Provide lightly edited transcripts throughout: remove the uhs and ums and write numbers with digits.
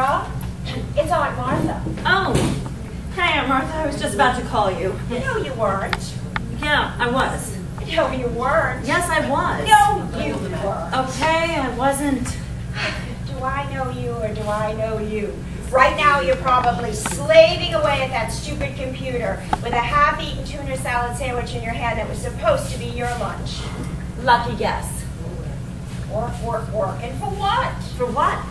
Sarah. It's Aunt Martha. Oh. Hey, Aunt Martha. I was just about to call you. No, you weren't. Yeah, I was. No, you weren't. Yes, I was. No, you weren't. Okay, I wasn't. Do I know you or do I know you? Right now, you're probably slaving away at that stupid computer with a half-eaten tuna salad sandwich in your hand that was supposed to be your lunch. Lucky guess. Work. And for what? For what?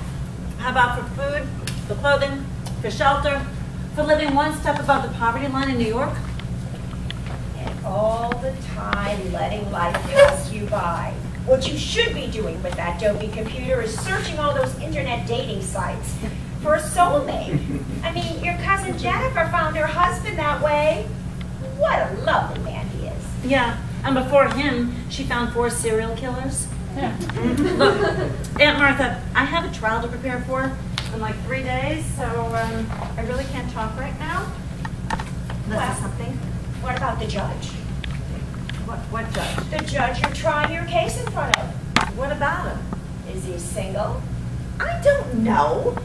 How about for food, for clothing, for shelter, for living one step above the poverty line in New York? And all the time letting life pass you by. What you should be doing with that dopey computer is searching all those internet dating sites for a soulmate. I mean, your cousin Jennifer found her husband that way. What a lovely man he is. Yeah, and before him, she found 4 serial killers. Yeah. Look, Aunt Martha, I have a trial to prepare for in like 3 days, so I really can't talk right now. Unless it's something. What about the judge? What judge? The judge you're trying your case in front of. What about him? Is he single? I don't know.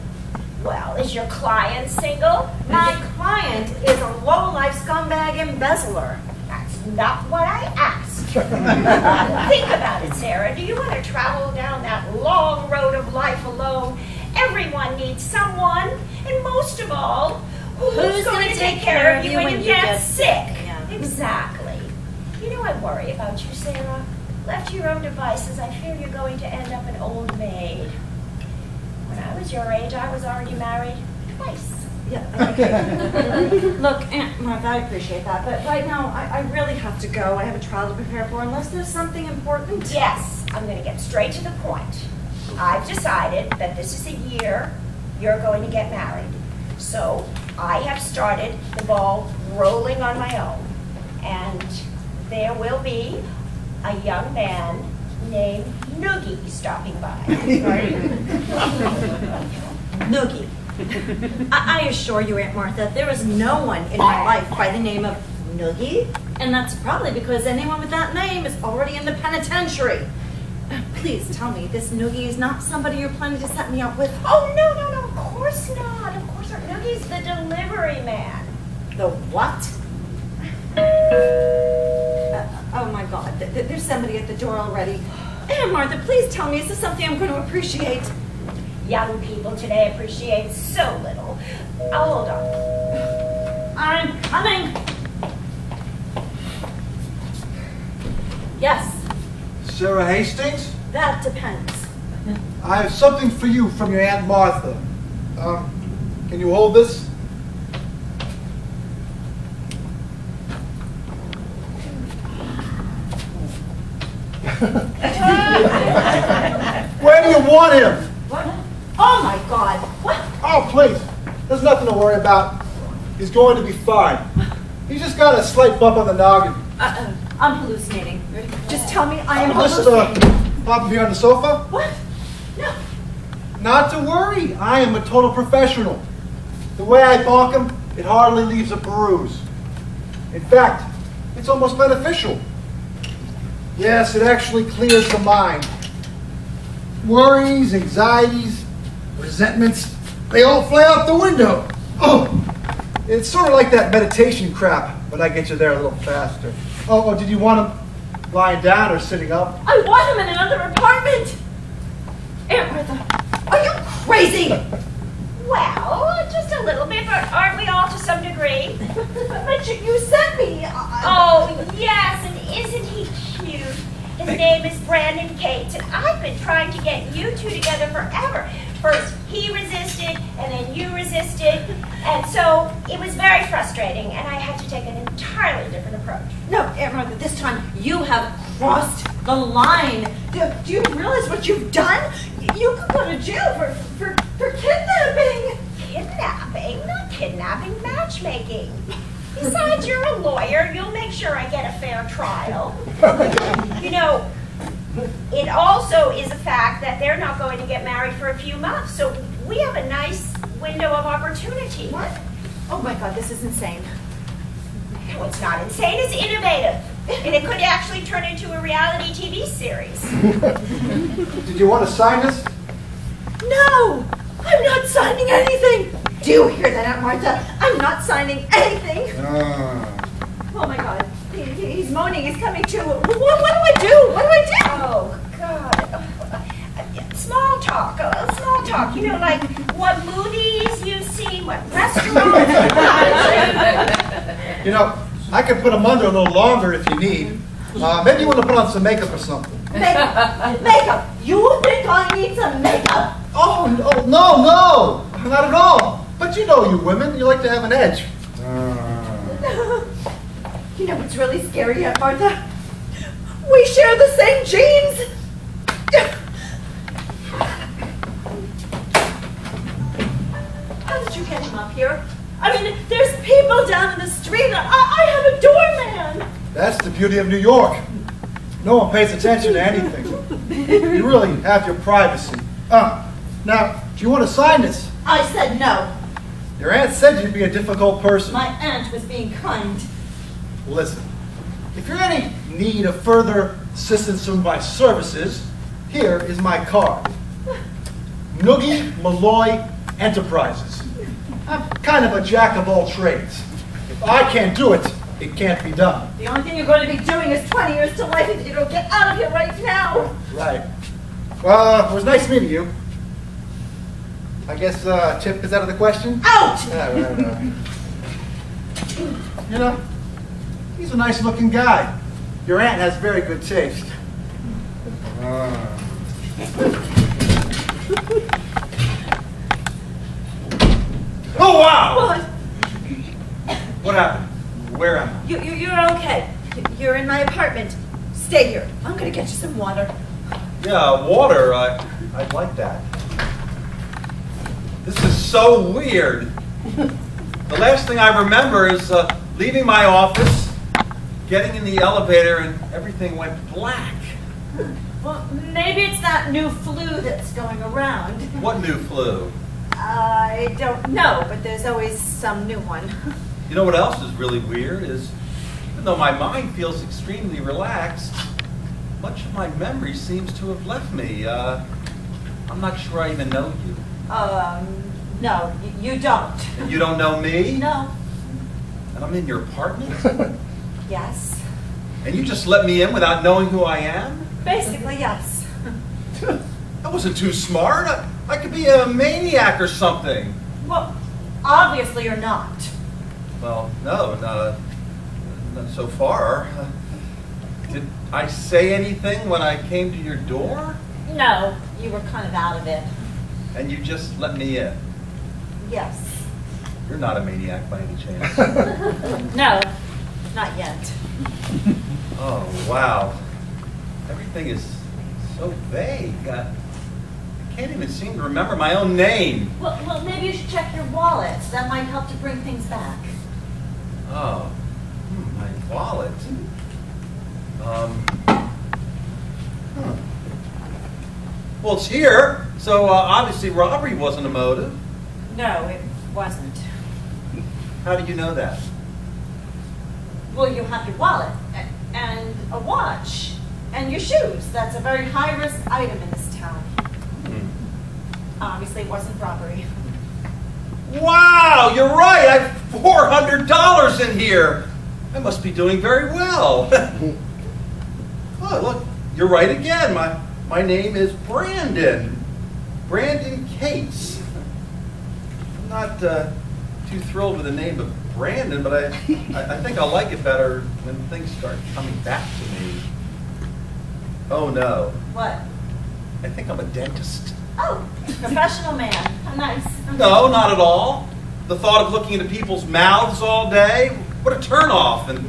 Well, is your client single? My client is a low-life scumbag embezzler. That's not what I asked. Think about it, Sarah. Do you want to travel down that long road of life alone? Everyone needs someone, and most of all, who's going to take care of you when you get sick? Yeah. Exactly. You know, I worry about you, Sarah. Left to your own devices, I fear you're going to end up an old maid. When I was your age, I was already married twice. Yeah, okay. Look, Aunt Martha, I appreciate that, but right now, I really have to go. I have a trial to prepare for, unless there's something important. Yes, I'm going to get straight to the point. I've decided that this is the year you're going to get married. So I have started the ball rolling on my own. And there will be a young man named Noogie stopping by. Noogie. I assure you, Aunt Martha, there is no one in my life by the name of Noogie, and that's probably because anyone with that name is already in the penitentiary. Please tell me this Noogie is not somebody you're planning to set me up with. Oh, no, of course not. Of course not. Noogie's the delivery man. The what? Oh my God, there's somebody at the door already. Aunt Martha, please tell me, is this something I'm going to appreciate? Young people today appreciate so little. I'll hold on. I'm coming. Yes. Sarah Hastings? That depends. I have something for you from your Aunt Martha. Can you hold this? Where do you want him? What? Oh my God. What? Oh, please. There's nothing to worry about. He's going to be fine. He's just got a slight bump on the noggin. I'm hallucinating. Just tell me I am Just hallucinating. pop him here on the sofa. What? No. Not to worry. I am a total professional. The way I bonk him, it hardly leaves a bruise. In fact, it's almost beneficial. Yes, it actually clears the mind. Worries, anxieties, resentments, they all fly out the window. Oh, it's sort of like that meditation crap, but I get you there a little faster. Oh, did you want him lying down or sitting up? I want him in another apartment. Aunt Martha, are you crazy? Well, just a little bit, but aren't we all to some degree? But you sent me. Oh, yes, and isn't he cute? His name is Brandon Cates, and I've been trying to get you two together forever. First he resisted, and then you resisted, and so it was very frustrating, and I had to take an entirely different approach. No, Aunt Martha, this time you have crossed the line. Do you realize what you've done? You could go to jail for kidnapping. Kidnapping? Not kidnapping, matchmaking. Besides, you're a lawyer. You'll make sure I get a fair trial. You know, it also is a fact that they're not going to get married for a few months, so we have a nice window of opportunity. What? Oh my God, this is insane. No, it's not insane. It's innovative. And it could actually turn into a reality TV series. Did you want to sign this? No! I'm not signing anything. Do you hear that, Aunt Martha? I'm not signing anything. Oh my God. He's moaning. He's coming to. What do I do? What do I do? Oh, God. Small talk. Small talk. You know, like what movies you see, what restaurants. You know, I could put them under a little longer if you need. Maybe you want to put on some makeup or something. Makeup. You think I need some makeup? Oh, no, not at all. But you know you women, you like to have an edge. You know what's really scary, Aunt Martha? We share the same genes. How did you get him up here? I mean, there's people down in the street. I have a doorman. That's the beauty of New York. No one pays attention to anything. You really have your privacy. Now, do you want to sign this? I said no. Your aunt said you'd be a difficult person. My aunt was being kind. Listen, if you're in any need of further assistance from my services, here is my card. Noogie Malloy Enterprises. I'm kind of a jack of all trades. If I can't do it, it can't be done. The only thing you're going to be doing is 20 years to life if you don't get out of here right now. Right. Well, it was nice meeting you. I guess Chip is out of the question? Out! Right. You know, he's a nice looking guy. Your aunt has very good taste. Oh, wow! What? What happened? Where am I? You're okay. You're in my apartment. Stay here. I'm going to get you some water. Yeah, water. I'd like that. This is so weird. The last thing I remember is leaving my office, getting in the elevator, and everything went black. Well, maybe it's that new flu that's going around. What new flu? I don't know, but there's always some new one. You know what else is really weird is, even though my mind feels extremely relaxed, much of my memory seems to have left me. I'm not sure I even know you. No, you don't. And you don't know me? No. And I'm in your apartment? Yes. And you just let me in without knowing who I am? Basically, yes. I wasn't too smart. I could be a maniac or something. Well, obviously you're not. Well, no, not so far. Did I say anything when I came to your door? No, you were kind of out of it. And you just let me in? Yes. You're not a maniac by any chance? No, not yet. Oh, wow. Everything is so vague. I can't even seem to remember my own name. Well, maybe you should check your wallet. That might help to bring things back. Oh, my wallet. Well, it's here, so obviously robbery wasn't a motive. No, it wasn't. How do you know that? Well, you have your wallet and a watch and your shoes. That's a very high-risk item in this town. Obviously, it wasn't robbery. Wow, you're right. I have $400 in here. I must be doing very well. Oh, look, you're right again. My name is Brandon. Brandon Cates. I'm not too thrilled with the name of Brandon, but I think I'll like it better when things start coming back to me. Oh, no. What? I think I'm a dentist. Oh, professional man. How nice. No, not at all. The thought of looking into people's mouths all day, what a turnoff. And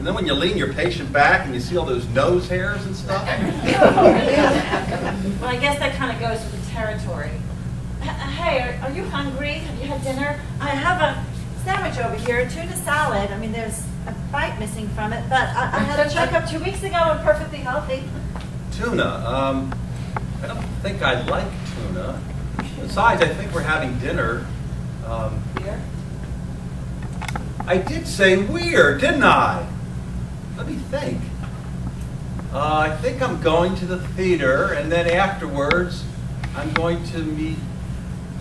then when you lean your patient back and you see all those nose hairs and stuff. Well, I guess that kind of goes with the territory. Hey, are you hungry? Have you had dinner? I have a sandwich over here, a tuna salad. I mean, there's a bite missing from it, but I had a checkup 2 weeks ago and perfectly healthy. Tuna. I don't think I like tuna. Besides, I think we're having dinner. Here? I did say weird, didn't I? Let me think. I think I'm going to the theater, and then afterwards, I'm going to meet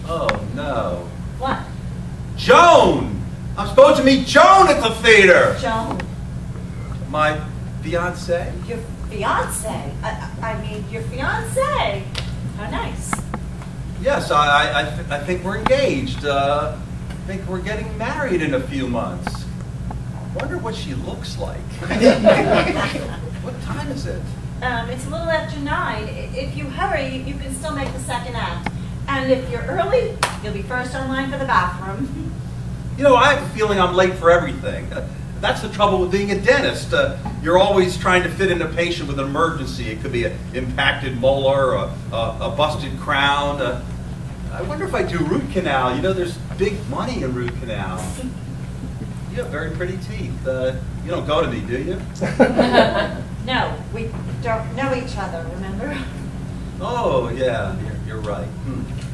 Oh, no. What? Joan! I'm supposed to meet Joan at the theater! Joan? My fiancée? Your fiance? I mean, your fiance. How nice. Yes, I think we're engaged. I think we're getting married in a few months. Wonder what she looks like. What time is it? It's a little after 9. If you hurry, you can still make the second act. And if you're early, you'll be first online for the bathroom. You know, I have a feeling I'm late for everything. That's the trouble with being a dentist. You're always trying to fit in a patient with an emergency. It could be an impacted molar, a busted crown. I wonder if I do root canal. You know, there's big money in root canal. You have very pretty teeth. You don't go to me, do you? No, we don't know each other, remember? Oh, yeah, you're right.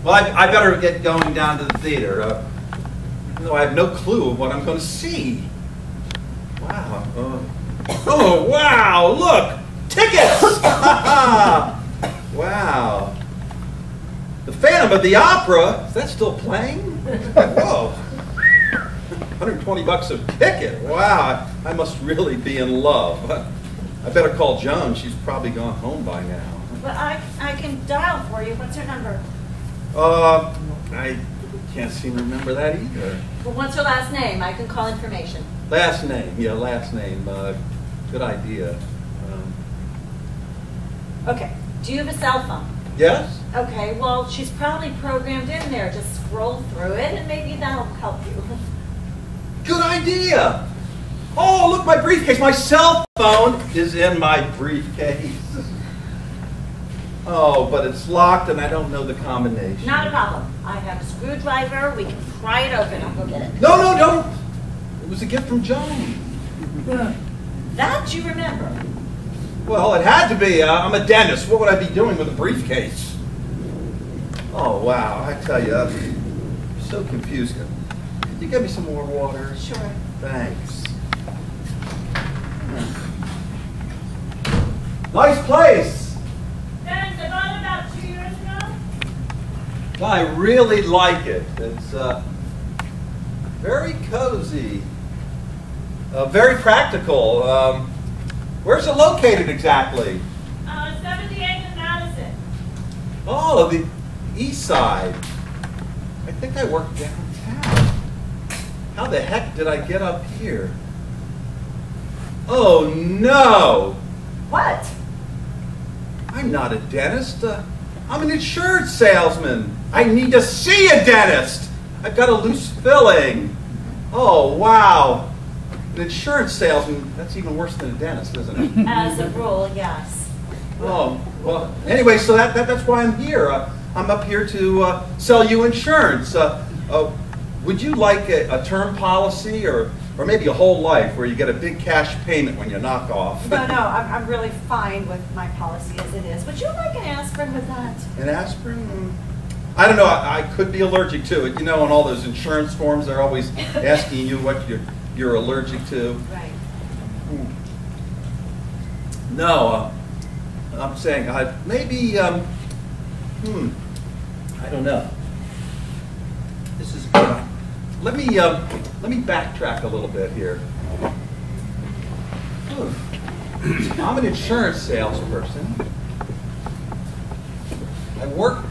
Well, I better get going down to the theater. Even though I have no clue of what I'm going to see. Wow. Oh, wow, look! Tickets! Wow. The Phantom of the Opera? Is that still playing? Whoa. $120 a ticket. Wow, I must really be in love. I better call Joan. She's probably gone home by now. Well, I can dial for you. What's her number? I can't seem to remember that either. Well, what's your last name? I can call information. Last name, yeah, last name. Good idea. Okay. Do you have a cell phone? Yes? Okay, well, she's probably programmed in there. Just scroll through it, and maybe that'll help you. Good idea! Oh, look, my briefcase. My cell phone is in my briefcase. Oh, but it's locked and I don't know the combination. Not a problem. I have a screwdriver. We can pry it open. I'll go get it. No, no, don't. It was a gift from Joan. That you remember. Well, it had to be. I'm a dentist. What would I be doing with a briefcase? Oh, wow. I tell you, I'm so confused. Can you get me some more water? Sure. Thanks. Nice place. Thanks. I bought it about 2 years ago. I really like it. It's very cozy, very practical. Where's it located exactly? 78th and Madison. Oh, the east side. I think I work downtown. How the heck did I get up here? Oh no! What? I'm not a dentist. I'm an insurance salesman. I need to see a dentist. I've got a loose filling. Oh, wow. An insurance salesman, that's even worse than a dentist, isn't it? As a rule, yes. Oh, well, anyway, so that's why I'm here. I'm up here to sell you insurance. Would you like a term policy or maybe a whole life where you get a big cash payment when you knock off? No, I'm really fine with my policy as it is. Would you like an aspirin with that? An aspirin? I don't know. I could be allergic to it. You know, on all those insurance forms, they're always asking you what you're allergic to. Right. No, I'm saying maybe. I don't know. This is good. Let me backtrack a little bit here. I'm an insurance salesperson. I work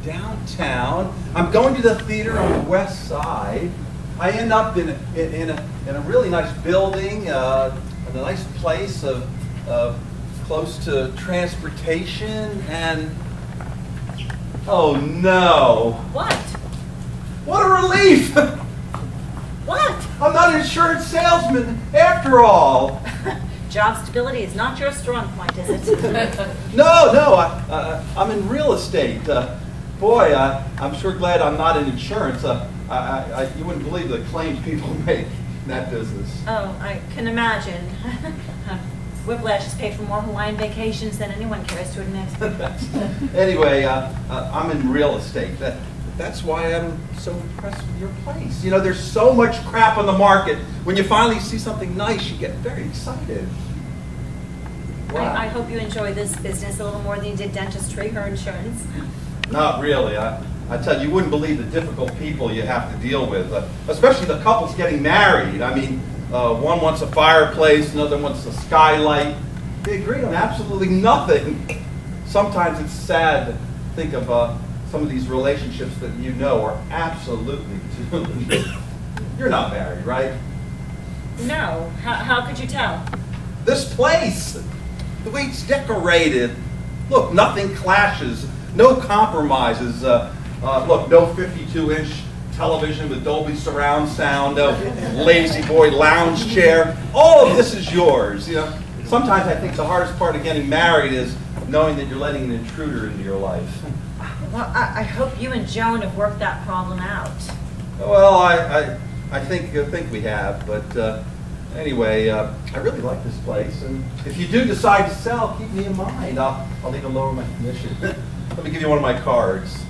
downtown. I'm going to the theater on the west side. I end up in a really nice building, in a nice place close to transportation, and oh no! What? What a relief! What? I'm not an insurance salesman after all. Job stability is not your strong point, is it? No, I'm in real estate. Boy, I'm sure glad I'm not in insurance. You wouldn't believe the claims people make in that business. Oh, I can imagine. Whiplash is paid for more Hawaiian vacations than anyone cares to admit. Anyway, I'm in real estate. That's why I'm so impressed with your place. You know, there's so much crap on the market. When you finally see something nice, you get very excited. Wow. I hope you enjoy this business a little more than you did dentistry or insurance. Not really. I tell you, you wouldn't believe the difficult people you have to deal with, especially the couples getting married. I mean, one wants a fireplace, another wants a skylight. They agree on absolutely nothing. Sometimes it's sad to think of some of these relationships that you know are absolutely doomed. You're not married, right? No. How could you tell? This place, the way it's decorated. Look, nothing clashes, no compromises. Look, no 52-inch television with Dolby surround sound, no lazy boy lounge chair. All of this is yours. You know, sometimes I think the hardest part of getting married is knowing that you're letting an intruder into your life. Well, I hope you and Joan have worked that problem out. Well, I think we have, but anyway, I really like this place, and if you do decide to sell, keep me in mind. I'll even lower my commission. Let me give you one of my cards.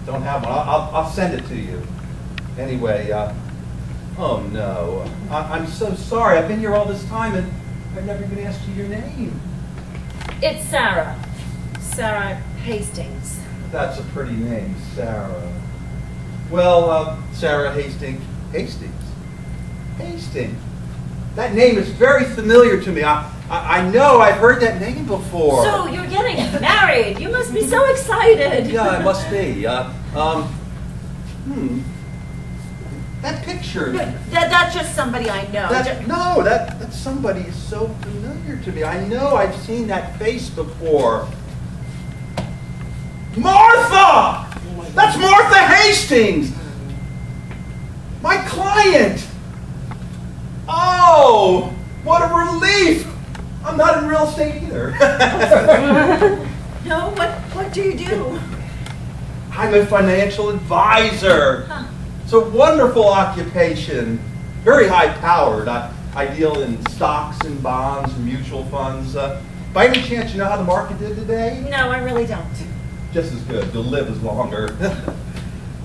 Don't have one. I'll send it to you. Anyway, oh no, I'm so sorry. I've been here all this time, and I've never even asked you your name. It's Sara. Sara Hastings. That's a pretty name, Sara. Well, Sara Hastings. That name is very familiar to me. I know I've heard that name before. So you're getting married. You must be so excited. Yeah, I must be. That picture. That's just somebody I know. That somebody is so familiar to me. I know I've seen that face before. Martha! That's Martha Hastings! My client! Oh, what a relief! I'm not in real estate either. No, what do you do? I'm a financial advisor. Huh. It's a wonderful occupation, very high-powered. I deal in stocks and bonds and mutual funds. By any chance, you know how the market did today? No, I really don't. Just as good. You'll live as longer.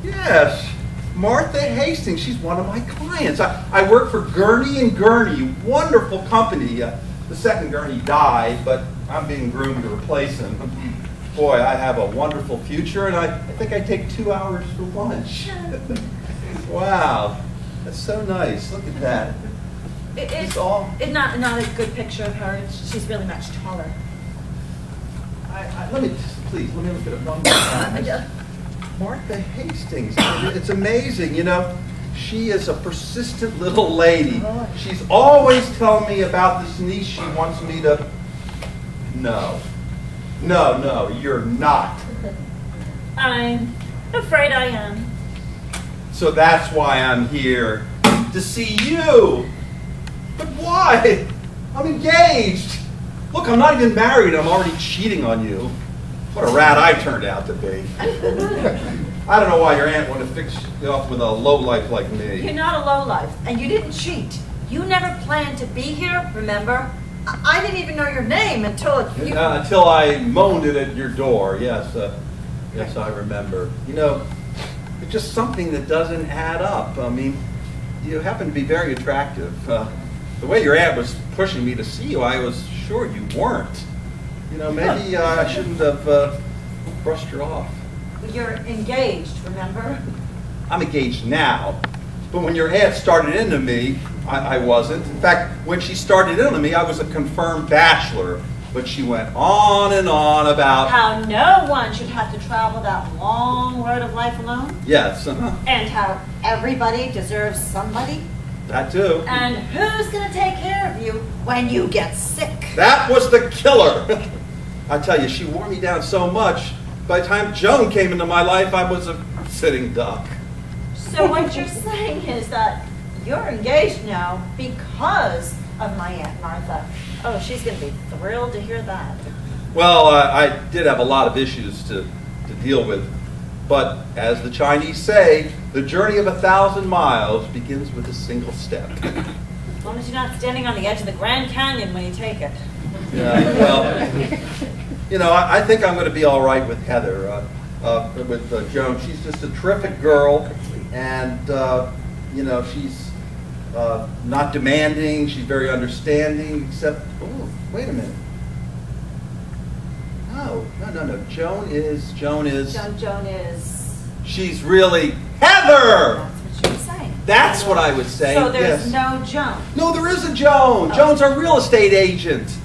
Yes, Martha Hastings. She's one of my clients. I work for Gurney & Gurney, wonderful company. The second Gurney died, but I'm being groomed to replace him. Boy, I have a wonderful future, and I think I take 2 hours for lunch. Wow, that's so nice. Look at that. It's not a good picture of her. She's really much taller. Let me look at it one more time. Martha Hastings. It's amazing, you know. She is a persistent little lady. She's always telling me about this niece she wants me to. No, you're not. I'm afraid I am. So that's why I'm here, to see you. But why? I'm engaged. Look, I'm not even married. I'm already cheating on you. What a rat I turned out to be. I don't know why your aunt wanted to fix you up with a lowlife like me. You're not a lowlife, and you didn't cheat. You never planned to be here, remember? I didn't even know your name until you... Until I moaned it at your door, yes. Yes, I remember. You know, it's just something that doesn't add up. I mean, you happen to be very attractive. The way your aunt was pushing me to see you, I was sure you weren't. You know, maybe I shouldn't have brushed her off. You're engaged, remember? I'm engaged now. But when your aunt started into me, I wasn't. In fact, when she started into me, I was a confirmed bachelor. But she went on and on about... How no one should have to travel that long road of life alone. Yes, And how everybody deserves somebody. That too. And who's going to take care of you when you get sick? That was the killer. I tell you, she wore me down so much, by the time Joan came into my life, I was a sitting duck. So what you're saying is that you're engaged now because of my Aunt Martha. Oh, she's going to be thrilled to hear that. Well, I did have a lot of issues to deal with. But as the Chinese say, the journey of 1,000 miles begins with a single step. As long as you're not standing on the edge of the Grand Canyon when you take it. Yeah, well, you know, I think I'm going to be all right with Heather, with Joan. She's just a terrific girl, and, you know, she's not demanding. She's very understanding, except, oh, wait a minute. No. Joan is. Joan is. She's really Heather! That's what you were saying. That's what I would say. So there's yes. no Joan. No, there is a Joan. Joan's our real estate agent.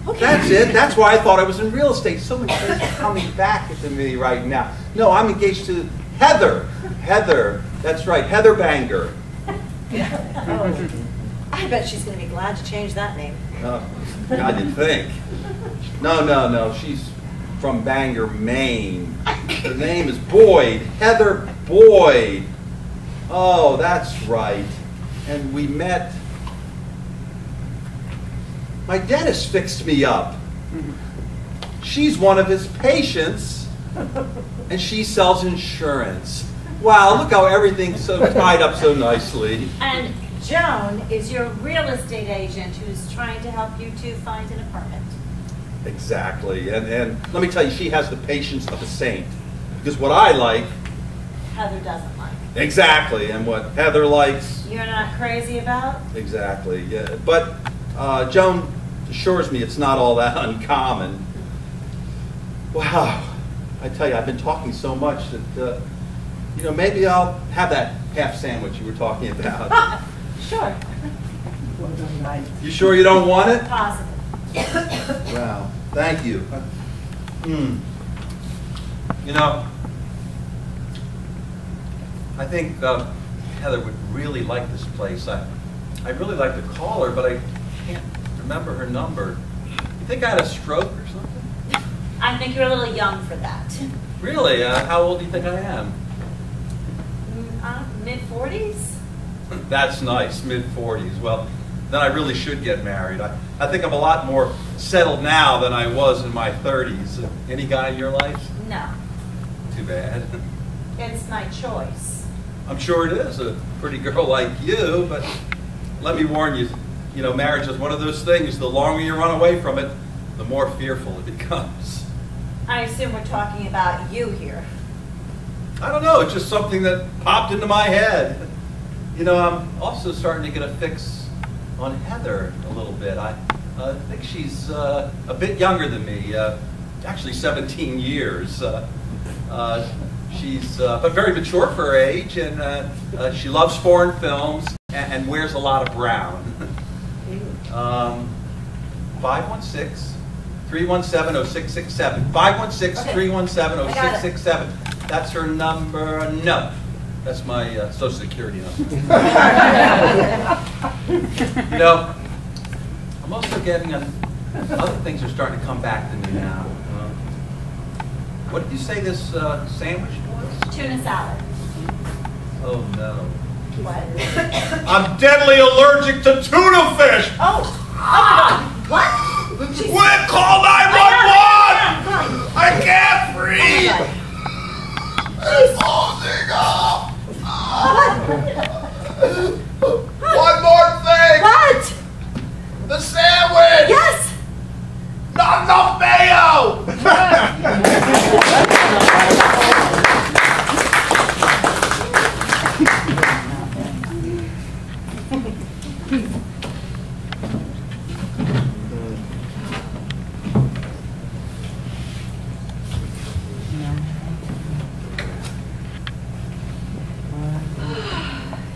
Okay. That's it. That's why I thought I was in real estate. So many things are coming back to me right now. No, I'm engaged to Heather. Heather. That's right. Heather Banger. Oh, I bet she's going to be glad to change that name. I didn't think. No. She's from Bangor, Maine. Her name is Boyd. Heather Boyd. Oh, that's right. And we met. My dentist fixed me up. She's one of his patients, and she sells insurance. Wow, look how everything's so tied up so nicely. And Joan is your real estate agent who's trying to help you to find an apartment. Exactly, and let me tell you, she has the patience of a saint. Because what I like... Heather doesn't like. Exactly, and what Heather likes... You're not crazy about? Exactly, yeah. But Joan assures me it's not all that uncommon. Wow, I tell you, I've been talking so much that, maybe I'll have that half sandwich you were talking about. Sure. You sure you don't want it? Positive. Wow, thank you. I think Heather would really like this place. I'd really like to call her, but I can't remember her number. You think I had a stroke or something? I think you're a little young for that. Really? How old do you think I am? Mid-40s? That's nice, mid-40s. Well, then I really should get married. I think I'm a lot more settled now than I was in my 30s. Any guy in your life? No. Too bad. It's my choice. I'm sure it is, a pretty girl like you, but let me warn you, marriage is one of those things, the longer you run away from it, the more fearful it becomes. I assume we're talking about you here. I don't know, it's just something that popped into my head. I'm also starting to get a fix on Heather a little bit. I think she's a bit younger than me, actually 17 years. She's but very mature for her age, and she loves foreign films and wears a lot of brown. 516-317-0667. 516-317-0667. That's her number. No, that's my Social Security number. I'm also getting other things are starting to come back to me now. What did you say this sandwich was? Tuna salad. Oh no. What? I'm deadly allergic to tuna fish! Oh my God! What? Quick, call 911! I can't breathe! It's closing up! One more thing! What? The sandwich! Yes! Not enough mayo!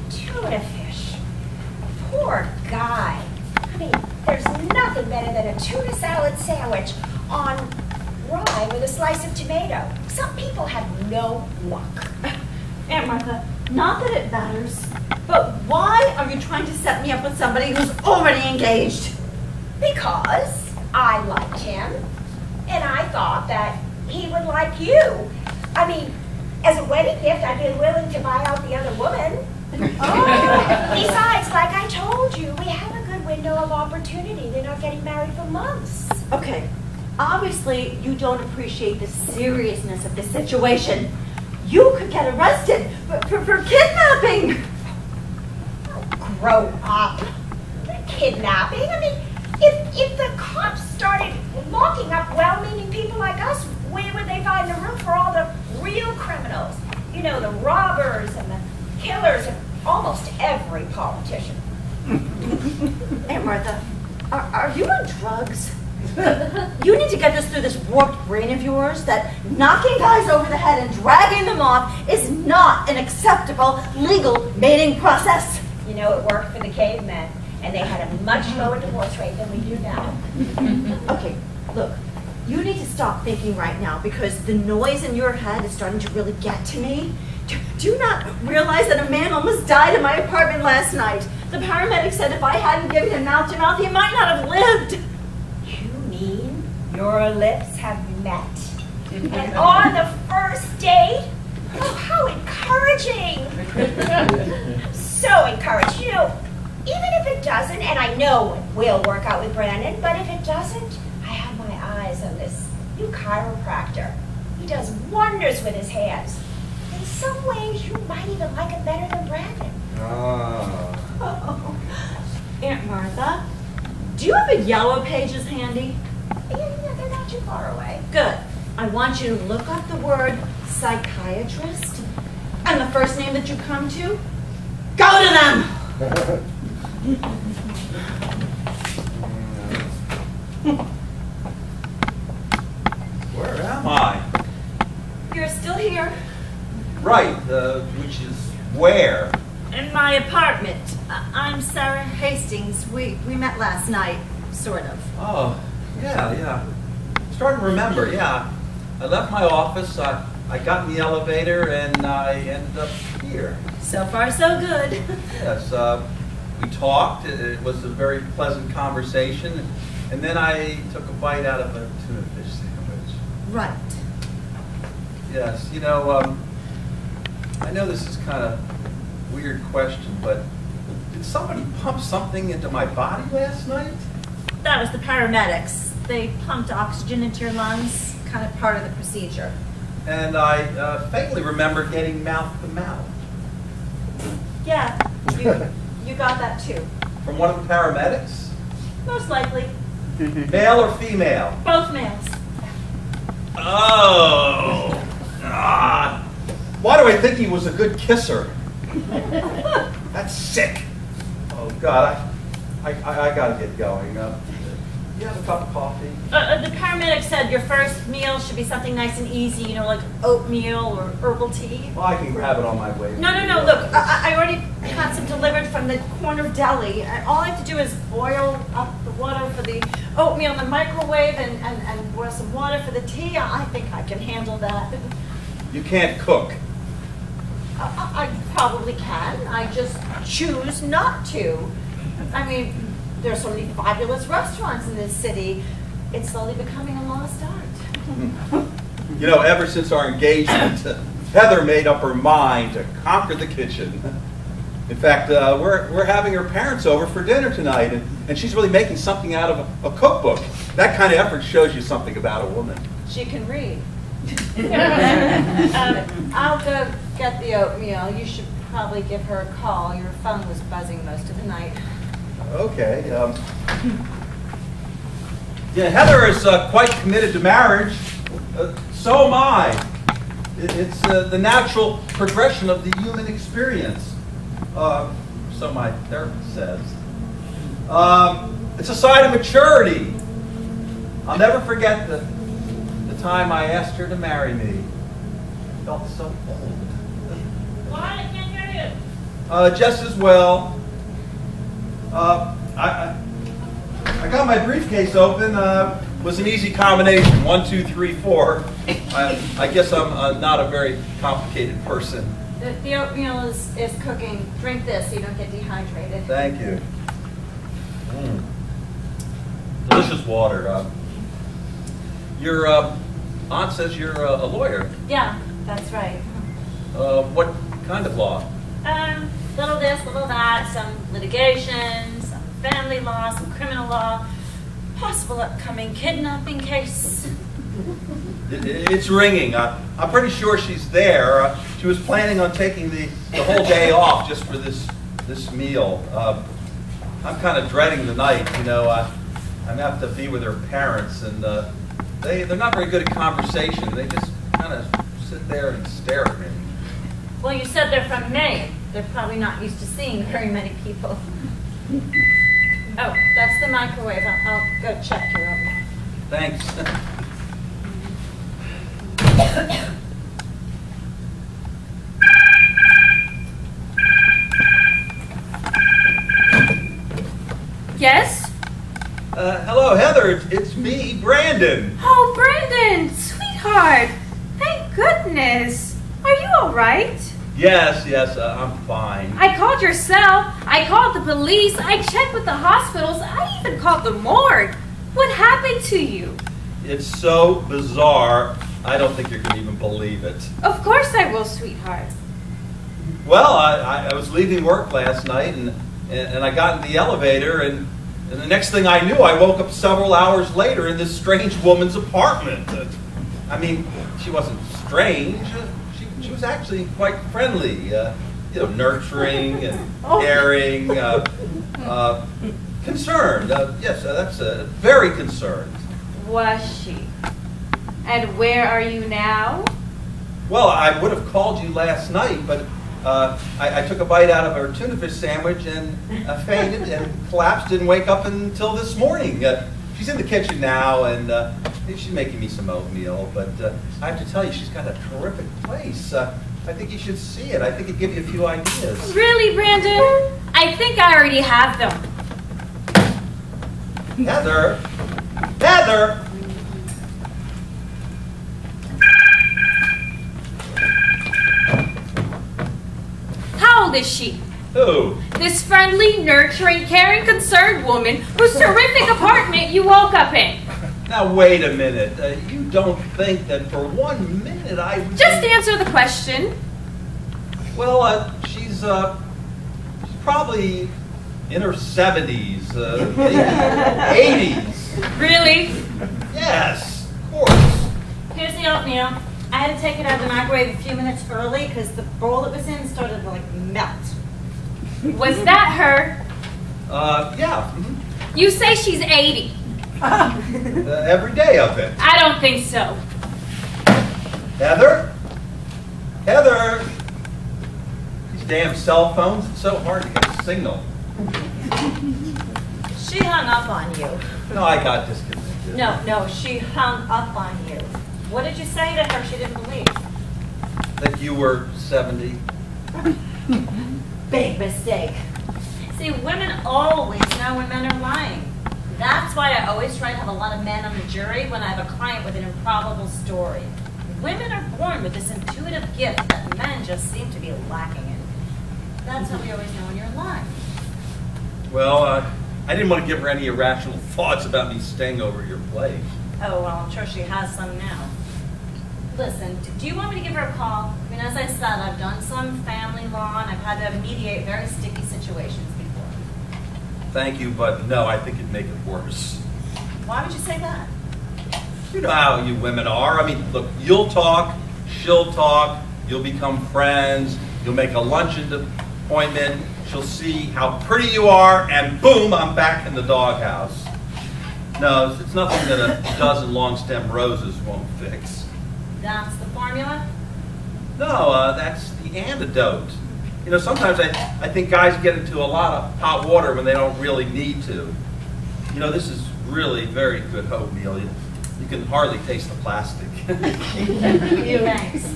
Tuna fish. Poor guy. I mean, there's nothing better than a tuna salad sandwich on rye with a slice of tomato. Some people have no luck. Aunt Martha, not that it matters, but why are you trying to set me up with somebody who's already engaged? Because I liked him, and I thought that he would like you. I mean, as a wedding gift, I'd be willing to buy out the other woman. Besides, like I told you, we have a good window of opportunity. They're not getting married for months. Okay, obviously you don't appreciate the seriousness of this situation. You could get arrested for kidnapping. Oh, grow up. Kidnapping? I mean, if the cops started locking up well-meaning people like us, where would they find the room for all the real criminals? You know, the robbers and the killers of almost every politician. Aunt Martha, are you on drugs? You need to get this through this warped brain of yours that knocking guys over the head and dragging them off is not an acceptable legal mating process. You know, it worked for the cavemen, and they had a much lower divorce rate than we do now. Okay, look, you need to stop thinking right now because the noise in your head is starting to really get to me. Do you not realize that a man almost died in my apartment last night? The paramedic said if I hadn't given him mouth-to-mouth, he might not have lived. You mean your lips have met? And on the first date? Oh, how encouraging! So encouraged. You know, even if it doesn't, and I know it will work out with Brandon, but if it doesn't, I have my eyes on this new chiropractor. He does wonders with his hands. In some ways, you might even like him better than Brandon. Oh. Aunt Martha, do you have a Yellow Pages handy? Yeah, they're not too far away. Good. I want you to look up the word psychiatrist, and the first name that you come to, go to them! Where am I? You're still here. Right, which is where? In my apartment. I'm Sarah Hastings. We met last night, sort of. Oh, yeah. I'm starting to remember, yeah. I left my office, I got in the elevator, and I ended up here. So far, so good. Yes, we talked. It was a very pleasant conversation. And then I took a bite out of a tuna fish sandwich. Right. Yes, you know, I know this is kind of a weird question, but did somebody pump something into my body last night? That was the paramedics. They pumped oxygen into your lungs, kind of part of the procedure. And I vaguely remember getting mouth-to-mouth. Yeah, you got that too. From one of the paramedics? Most likely. Male or female? Both males. Oh! Why do I think he was a good kisser? That's sick. Oh, God, I gotta get going. You have a cup of coffee? The paramedic said your first meal should be something nice and easy, you know, like oatmeal or herbal tea. Well, I can grab it on my way. No. Look, I already got some delivered from the corner deli. All I have to do is boil up the water for the oatmeal in the microwave and boil some water for the tea. I think I can handle that. You can't cook. I probably can. I just choose not to. I mean, there are so many fabulous restaurants in this city. It's slowly becoming a lost art. You know, ever since our engagement, Heather made up her mind to conquer the kitchen. In fact, we're having her parents over for dinner tonight, and she's really making something out of a cookbook. That kind of effort shows you something about a woman. She can read. I'll go get the oatmeal. You should probably give her a call. Your phone was buzzing most of the night. Okay. Yeah, Heather is quite committed to marriage. So am I. It's the natural progression of the human experience. So my therapist says. It's a sign of maturity. I'll never forget the time I asked her to marry me. I felt so old. What? I can't hear you. Just as well. I got my briefcase open. Was an easy combination. 1, 2, 3, 4. I guess I'm not a very complicated person. The oatmeal is cooking. Drink this so you don't get dehydrated. Thank you. Delicious water. Your aunt says you're a lawyer. Yeah, that's right. What kind of law? Little this, little that, some litigation, some family law, some criminal law, possible upcoming kidnapping case. It's ringing. I'm pretty sure she's there. She was planning on taking the whole day off just for this meal. I'm kind of dreading the night. You know, I'm gonna have to be with her parents, and they're not very good at conversation. They just kind of sit there and stare at me. Well, you said they're from Maine. They're probably not used to seeing very many people. Oh, that's the microwave. I'll go check your oatmeal. Thanks. Yes? Hello, Heather. It's me, Brandon. Oh, Brandon, sweetheart. Thank goodness. Are you all right? Yes, I'm fine. I called your cell. I called the police. I checked with the hospitals. I even called the morgue. What happened to you? It's so bizarre, I don't think you're going to even believe it. Of course I will, sweetheart. Well, I was leaving work last night, and I got in the elevator, and the next thing I knew, I woke up several hours later in this strange woman's apartment. I mean, she wasn't strange. She was actually quite friendly, nurturing and caring, concerned. Yes, that's very concerned. Was she? And where are you now? Well, I would have called you last night, but I took a bite out of her tuna fish sandwich and fainted and collapsed, didn't wake up until this morning. She's in the kitchen now, and she's making me some oatmeal, but I have to tell you, she's got a terrific place. I think you should see it. I think it'd give you a few ideas. Really, Brandon? I think I already have them. Heather! Heather! How old is she? Who? This friendly, nurturing, caring, concerned woman whose terrific apartment you woke up in. Now, wait a minute. You don't think that for 1 minute I would... Just answer the question. Well, she's probably in her 70s, maybe 80s. Really? Yes, of course. Here's the oatmeal. I had to take it out of the microwave a few minutes early because the bowl it was in started to melt. Was that her? Yeah. Mm-hmm. You say she's 80. Every day of it. I don't think so. Heather? Heather! These damn cell phones, it's so hard to get a signal. She hung up on you. No, I got disconnected. No, she hung up on you. What did you say to her she didn't believe? That you were 70. Big mistake. See, women always know when men are lying. That's why I always try to have a lot of men on the jury when I have a client with an improbable story. Women are born with this intuitive gift that men just seem to be lacking in. That's how we always know when you're lying. Well, I didn't want to give her any irrational thoughts about me staying over at your place. Oh, well, I'm sure she has some now. Listen, do you want me to give her a call? I mean, as I said, I've done some family law, and I've had to mediate very sticky situations before. Thank you, but no, I think it'd make it worse. Why would you say that? You know how you women are. I mean, look, you'll talk, she'll talk, you'll become friends, you'll make a luncheon appointment, she'll see how pretty you are, and boom, I'm back in the doghouse. No, it's nothing that a dozen long-stem roses won't fix. That's the formula? No, that's the antidote. You know, sometimes I think guys get into a lot of hot water when they don't really need to. You know, this is really very good oatmeal. You can hardly taste the plastic. Thanks.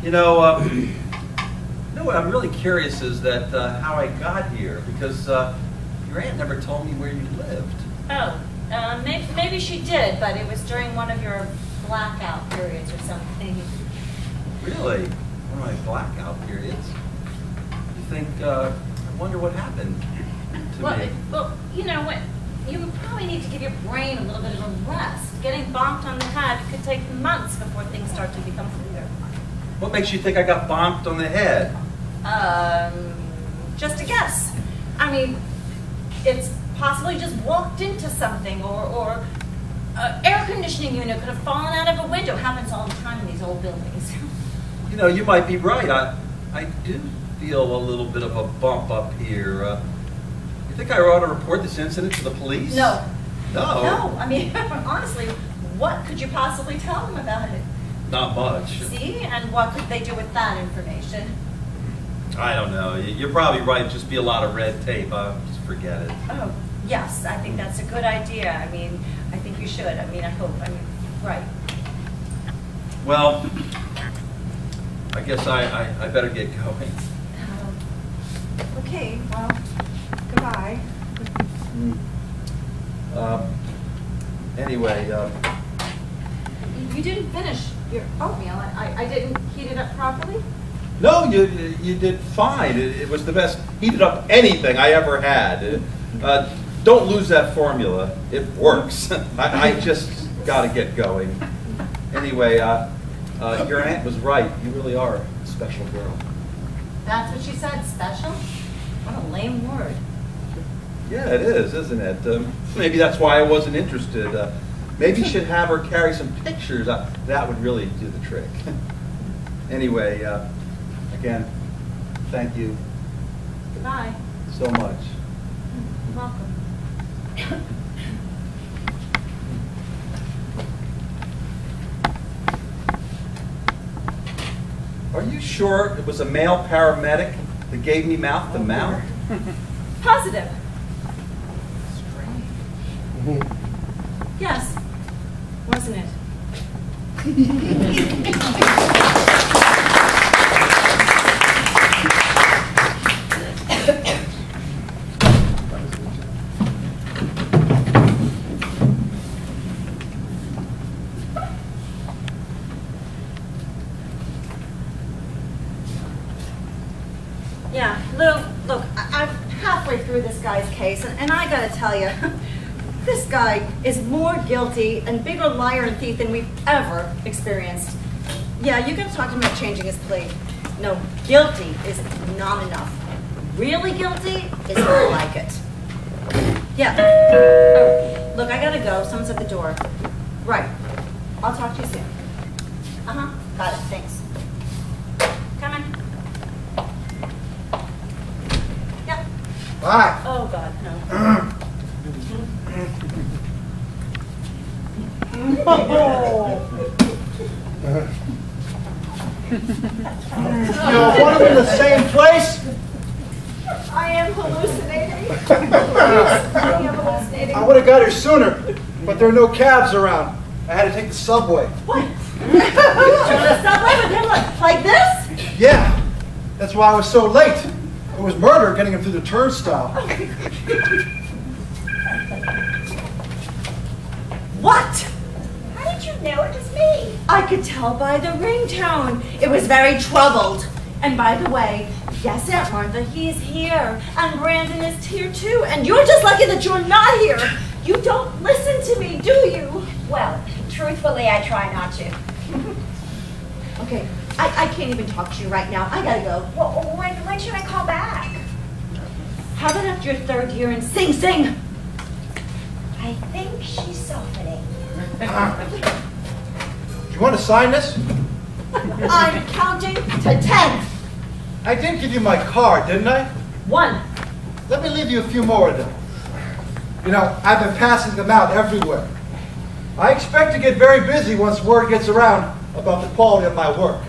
You know what I'm really curious is that how I got here, because your aunt never told me where you lived. Oh, maybe she did, but it was during one of your blackout periods or something. Really? One of my blackout periods? You think, I wonder what happened to me. Well, you know what? You would probably need to give your brain a little bit of a rest. Getting bonked on the head could take months before things start to become clear. What makes you think I got bonked on the head? Just a guess. I mean, it's possible you just walked into something, or air conditioning unit could have fallen out of a window. Happens all the time in these old buildings. You know, you might be right. I do feel a little bit of a bump up here. You think I ought to report this incident to the police? No. No? No, I mean, honestly, what could you possibly tell them about it? Not much. See? And what could they do with that information? I don't know. You're probably right. Just be a lot of red tape. Just forget it. Oh, yes, I think that's a good idea. I mean, I think you should. I mean, I hope. I mean, right. Well, I guess I better get going. Okay, well, goodbye. Anyway, You didn't finish your oatmeal. I didn't heat it up properly. no, you did fine. It was the best heated up anything I ever had. Don't lose that formula. It works. I just got to get going. Anyway, your aunt was right. You really are a special girl. That's what she said, special? What a lame word. Yeah, it is, isn't it? Maybe that's why I wasn't interested. Maybe you should have her carry some pictures. That would really do the trick. Anyway, again, thank you Goodbye. so much. You're welcome. Are you sure it was a male paramedic that gave me mouth to mouth? Positive. Yes. Wasn't it? Yeah, look, I'm halfway through this guy's case, and I gotta tell you, this guy is more guilty and bigger liar and thief than we've ever experienced. Yeah, you can talk to him about changing his plea. No, guilty is not enough. Really guilty is more like it. Yeah. Oh, look, I gotta go. Someone's at the door. Right. I'll talk to you soon. Uh-huh. Got it. Thanks. Coming. Yep. Bye. Oh, God, no. You want them in the same place? I am hallucinating. I am hallucinating. I would have got here sooner, but there are no cabs around. I had to take the subway. What? On a subway with him like this? Yeah, that's why I was so late. It was murder getting him through the turnstile. What? How did you know it was me? I could tell by the ringtone. It was very troubled. And by the way, yes, Aunt Martha, he's here. And Brandon is here too. And you're just lucky that you're not here. You don't listen to me, do you? Well, truthfully, I try not to. Okay, I can't even talk to you right now. I gotta go. Well, when should I call back? How about after your third year in Sing Sing? I think she's softening. Do you want to sign this? I'm counting to 10. I did give you my card, didn't I? 1. Let me leave you a few more of them. You know, I've been passing them out everywhere. I expect to get very busy once word gets around about the quality of my work.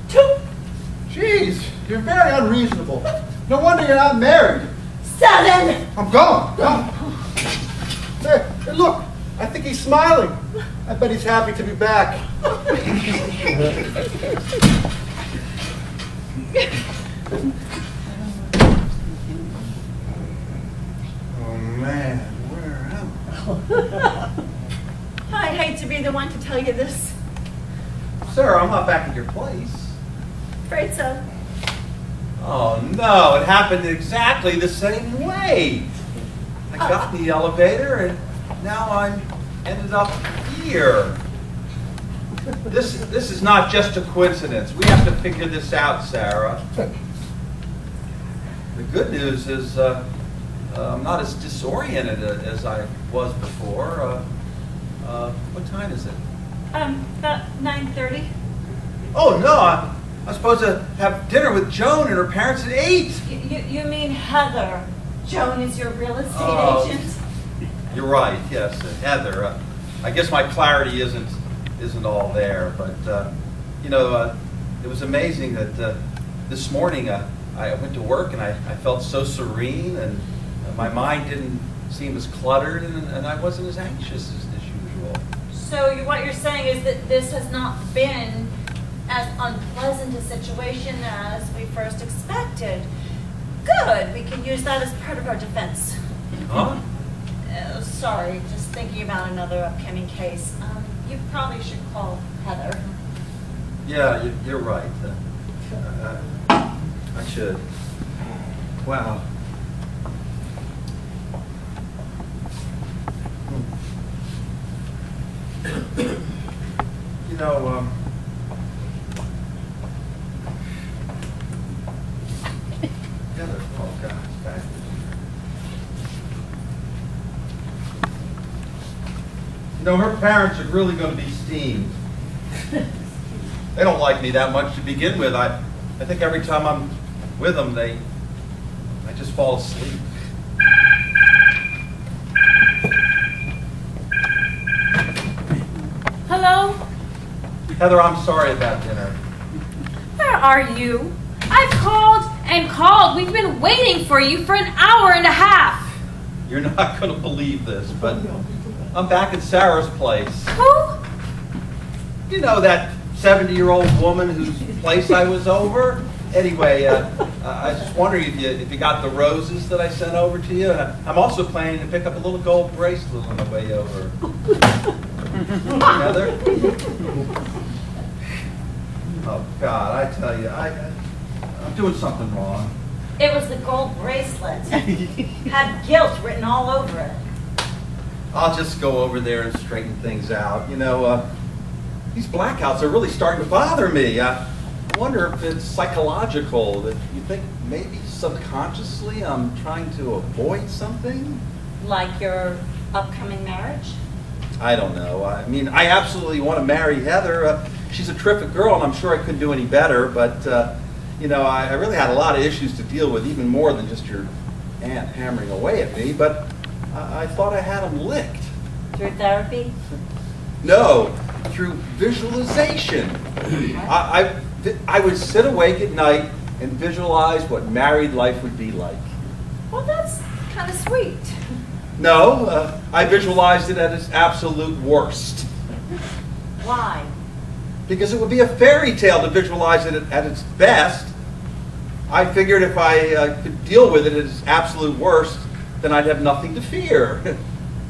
2. Jeez, you're very unreasonable. No wonder you're not married. 7. I'm going. Come. Hey, look, I think he's smiling. I bet he's happy to be back. Oh man, where am I? I hate to be the one to tell you this. Sir, I'm not back at your place. Afraid so. Oh no, it happened exactly the same way. I got in the elevator and now I'm ended up here. This is not just a coincidence. We have to figure this out, Sarah. The good news is I'm not as disoriented as I was before. What time is it? About 9:30. Oh no, I'm supposed to have dinner with Joan and her parents at 8. You mean Heather? Joan is your real estate Oh. agent. You're right. Yes, Heather. I guess my clarity isn't all there, but you know, it was amazing that this morning I went to work and I felt so serene and my mind seemed as cluttered, and I wasn't as anxious as usual. So what you're saying is that this has not been as unpleasant a situation as we first expected. Good, we can use that as part of our defense. Huh? Sorry, just thinking about another upcoming case. You probably should call Heather. Yeah, you're right. I should. Wow. You know, Heather, oh God, it's back. You know, her parents are really going to be steamed. They don't like me that much to begin with. I think every time I'm with them, I just fall asleep. Hello? Heather, I'm sorry about dinner. Where are you? I've called and called. We've been waiting for you for an hour and a half. You're not going to believe this, but I'm back at Sarah's place. Who? You know that 70-year-old woman whose place I was over? Anyway, I was just wondering if you got the roses that I sent over to you. I'm also planning to pick up a little gold bracelet on the way over. Heather? Oh, God, I tell you, I'm doing something wrong. It was the gold bracelet. Had guilt written all over it. I'll just go over there and straighten things out. You know, these blackouts are really starting to bother me. I wonder if it's psychological, that you think maybe subconsciously I'm trying to avoid something? Like your upcoming marriage? I don't know. I mean, I absolutely want to marry Heather. She's a terrific girl, and I'm sure I couldn't do any better, but, you know, I really had a lot of issues to deal with, even more than just your aunt hammering away at me, but I thought I had them licked. Through therapy? No, through visualization. I would sit awake at night and visualize what married life would be like. Well, that's kind of sweet. No, I visualized it at its absolute worst. Why? Because it would be a fairy tale to visualize it at its best. I figured if I could deal with it at its absolute worst, then I'd have nothing to fear.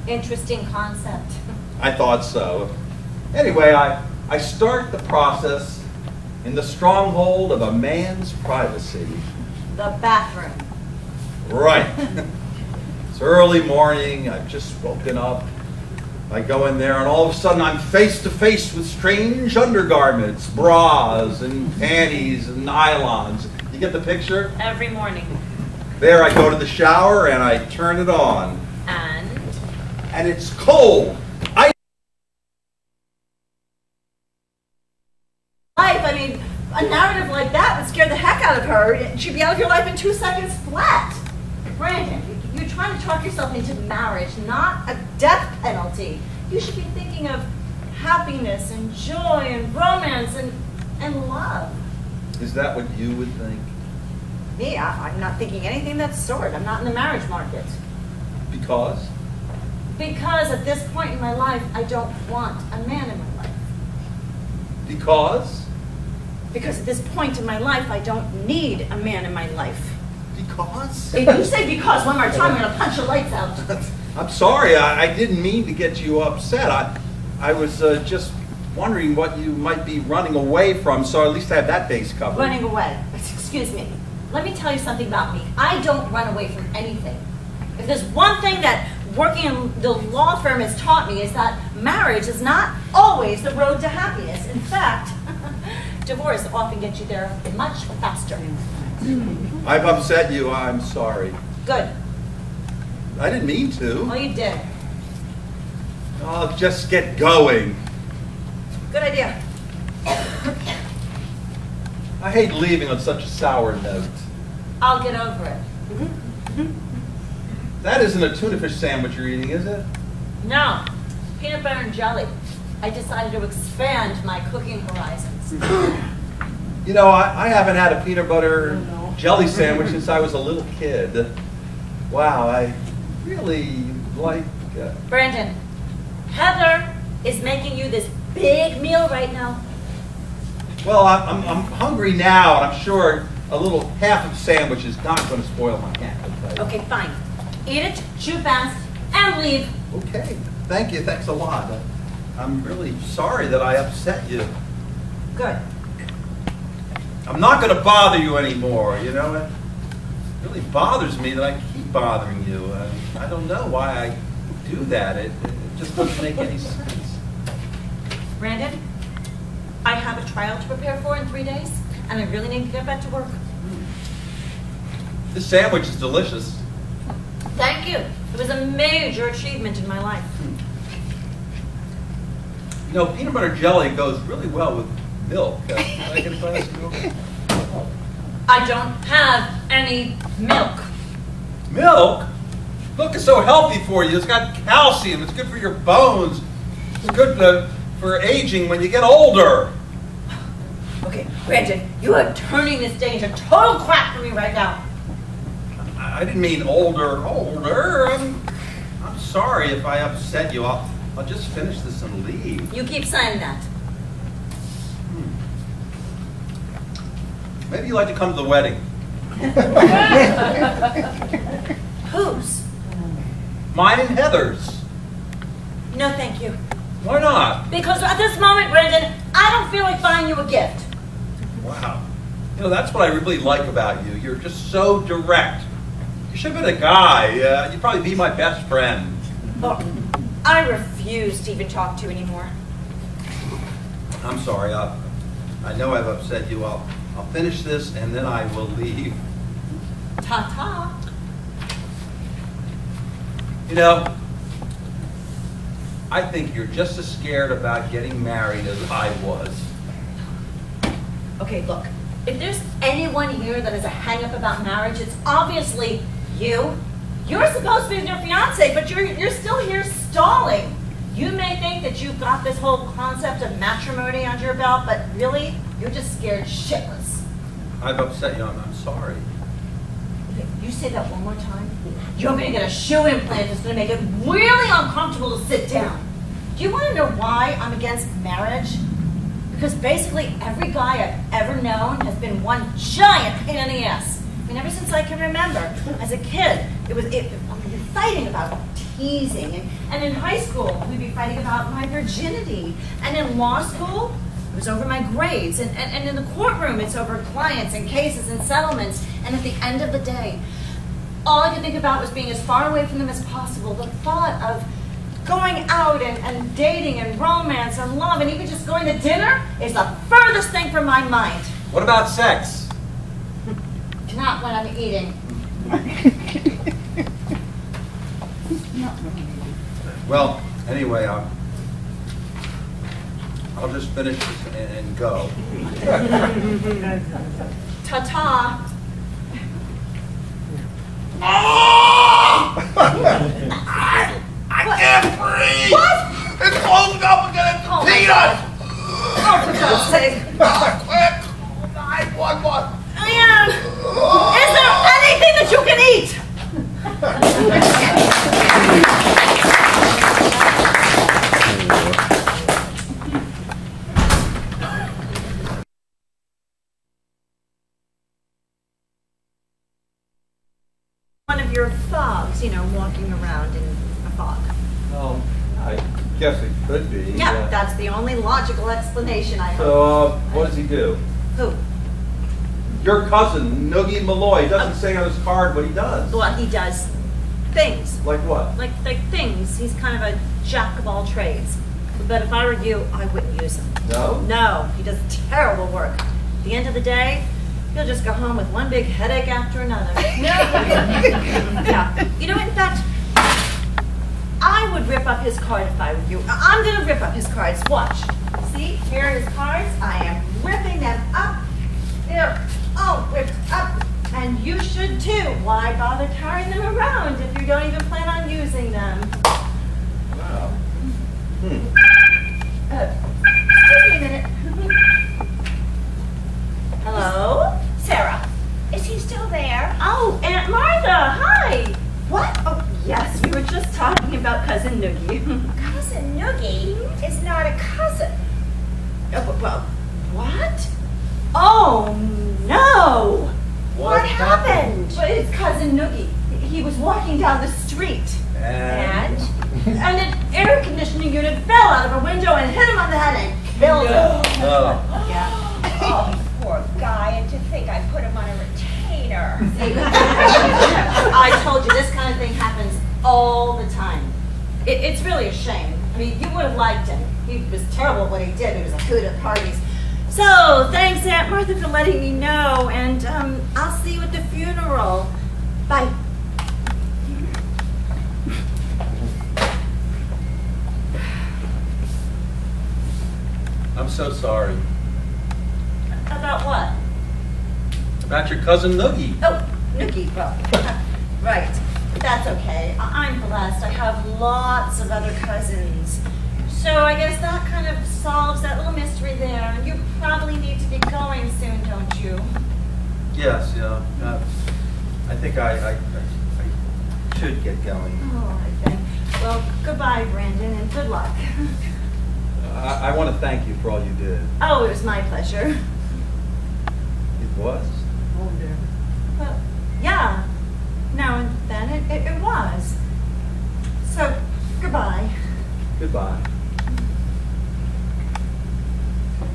Interesting concept. I thought so. Anyway, I start the process in the stronghold of a man's privacy. The bathroom. Right. It's early morning, I've just woken up. I go in there and all of a sudden I'm face to face with strange undergarments, bras and panties and nylons. You get the picture? Every morning. There I go to the shower and I turn it on. And it's cold. I mean, a narrative like that would scare the heck out of her. She'd be out of your life in 2 seconds flat. Brandon, you're trying to talk yourself into marriage, not a death penalty. You should be thinking of happiness and joy and romance and love. Is that what you would think? Me, I'm not thinking anything of that sort. I'm not in the marriage market. Because? Because at this point in my life, I don't want a man in my life. Because? Because at this point in my life, I don't need a man in my life. Because? If you say because one more time, I'm going to punch your lights out. I'm sorry, I didn't mean to get you upset. I was just wondering what you might be running away from, so at least I have that base covered. Running away. Excuse me. Let me tell you something about me. I don't run away from anything. If there's one thing that working in the law firm has taught me is that marriage is not always the road to happiness. In fact, divorce often gets you there much faster. I've upset you, I'm sorry. Good. I didn't mean to. Well, you did. I'll just get going. Good idea. I hate leaving on such a sour note. I'll get over it. That isn't a tuna fish sandwich you're eating, is it? No. Peanut butter and jelly. I decided to expand my cooking horizons. You know, I haven't had a peanut butter jelly sandwich since I was a little kid. Wow, really like... Brandon, Heather is making you this big meal right now. Well, I'm hungry now, and I'm sure a little half of sandwich is not going to spoil my hand. Okay, fine. Eat it, chew fast, and leave. Okay, thank you, thanks a lot. I'm really sorry that I upset you. Good. I'm not going to bother you anymore, you know? It really bothers me that I keep bothering you. I don't know why I do that. It just doesn't make any sense. Brandon, I have a trial to prepare for in 3 days, and I really need to get back to work. This sandwich is delicious. Thank you. It was a major achievement in my life. You know, peanut butter jelly goes really well with milk. Can I get a glass of milk? I don't have any milk. Milk? Milk is so healthy for you. It's got calcium. It's good for your bones. It's good for aging when you get older. Okay, Brandon, you are turning this day into total crap for me right now. I didn't mean older. I'm sorry if I upset you. I'll just finish this and leave. You keep saying that. Maybe you'd like to come to the wedding. Whose? Mine and Heather's. No, thank you. Why not? Because at this moment, Brandon, I don't feel like buying you a gift. Wow. You know, that's what I really like about you. You're just so direct. You should have been a guy. You'd probably be my best friend. Oh, I refuse to even talk to you anymore. I'm sorry. I know I've upset you. I'll finish this and then I will leave. Ta-ta. You know, I think you're just as scared about getting married as I was. Okay, look. If there's anyone here that has a hang-up about marriage, it's obviously you. You're supposed to be with your fiance, but you're still here stalling. You may think that you've got this whole concept of matrimony under your belt, but really, you're just scared shitless. I've upset you. I'm sorry. Okay, you say that one more time, you're going to get a shoe implant that's going to make it really uncomfortable to sit down. Do you want to know why I'm against marriage? Because basically every guy I've ever known has been one giant pain in the ass. I mean, ever since I can remember, as a kid, we'd be fighting about teasing, and in high school, we'd be fighting about my virginity, and in law school, it was over my grades, and in the courtroom, it's over clients and cases and settlements, and at the end of the day, all I could think about was being as far away from them as possible. The thought of going out and dating and romance and love and even just going to dinner is the furthest thing from my mind. What about sex? Not when I'm eating. Well, anyway, I'll just finish this and go. Ta-ta. I can't breathe! What? It's closing up again! Oh, Peanut! Oh, for God's sake. Quick! 911! Ian, is there anything that you can eat? One of your fogs, you know, walking around in a fog. I guess it could be. Yeah, that's the only logical explanation I have. So, what does he do? Who? Your cousin, Noogie Malloy, doesn't say on his card what he does. Well, he does things. Like what? Like things. He's kind of a jack of all trades. But if I were you, I wouldn't use him. No? No, he does terrible work. At the end of the day, he'll just go home with one big headache after another. Yeah. You know, in fact, I would rip up his card if I were you. I'm going to rip up his cards. Watch. See, here are his cards. I am ripping them up. They're all ripped up. And you should too. Why bother carrying them around if you don't even plan on using them? Wow. Excuse me a minute. Hello? Sarah, is he still there? Oh, Aunt Martha, hi. What? Oh, yes, about Cousin Noogie. Cousin Noogie is not a cousin. Well, what? Oh, no! What happened? Well, it's Cousin Noogie. He was walking down the street. And? And an air conditioning unit fell out of a window and hit him on the head and killed him. Oh. Yeah. Oh, poor guy, and to think I put him on a retainer. See, I told you, this kind of thing happens all the time. It's really a shame. I mean, you would have liked him. He was terrible at what he did. He was a hoot at parties. So, thanks, Aunt Martha, for letting me know, and I'll see you at the funeral. Bye. I'm so sorry. About what? About your cousin Noogie. Oh, Noogie, well, right. That's okay. I'm blessed. I have lots of other cousins. So I guess that kind of solves that little mystery there. And you probably need to be going soon, don't you? Yes, yeah. I think I should get going. All right, then. Well, goodbye, Brandon, and good luck. I want to thank you for all you did. Oh, it was my pleasure. It was? Well, yeah. Now and then it was. So, goodbye. Goodbye.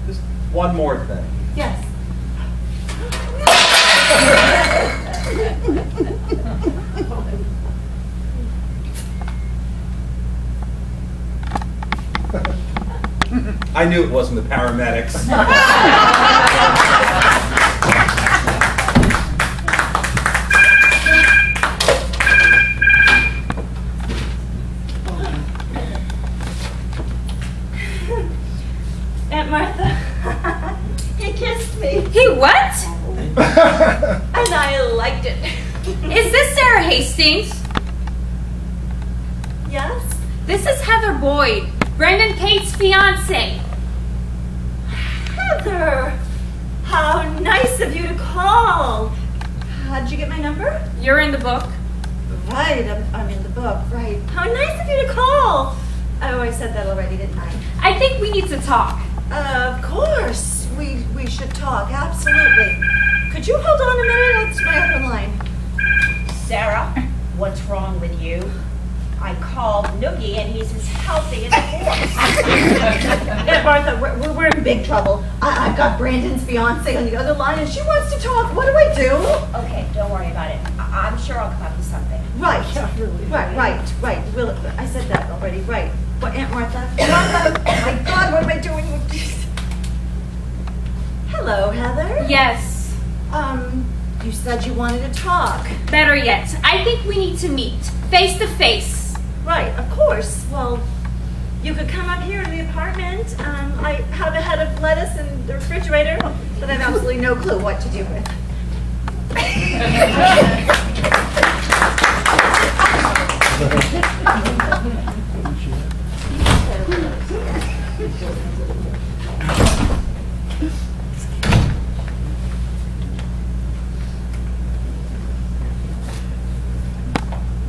Just one more thing. Yes. I knew it wasn't the paramedics. Aunt Martha, he kissed me, He what? and I liked it. Is this Sarah Hastings? Yes? This is Heather Boyd, Brendan Kate's fiance. Heather, how nice of you to call. How'd you get my number? You're in the book. Right, I'm in the book, right. How nice of you to call. Oh, I said that already, didn't I? I think we need to talk. Of course, we should talk, absolutely. Could you hold on a minute? I'll try up the line. Sarah, what's wrong with you? I called Noogie and he's as healthy as a horse. Aunt Martha, we're in big trouble. I've got Brandon's fiance on the other line and she wants to talk. What do I do? Okay, don't worry about it. I'm sure I'll come up with something. Right. Will, I said that already, right. What, Aunt Martha? Martha, oh my God, what am I doing with this? Hello, Heather. Yes. You said you wanted to talk. Better yet, I think we need to meet, face to face. Right, of course. Well, you could come up here to the apartment. I have a head of lettuce in the refrigerator, but I have absolutely no clue what to do with.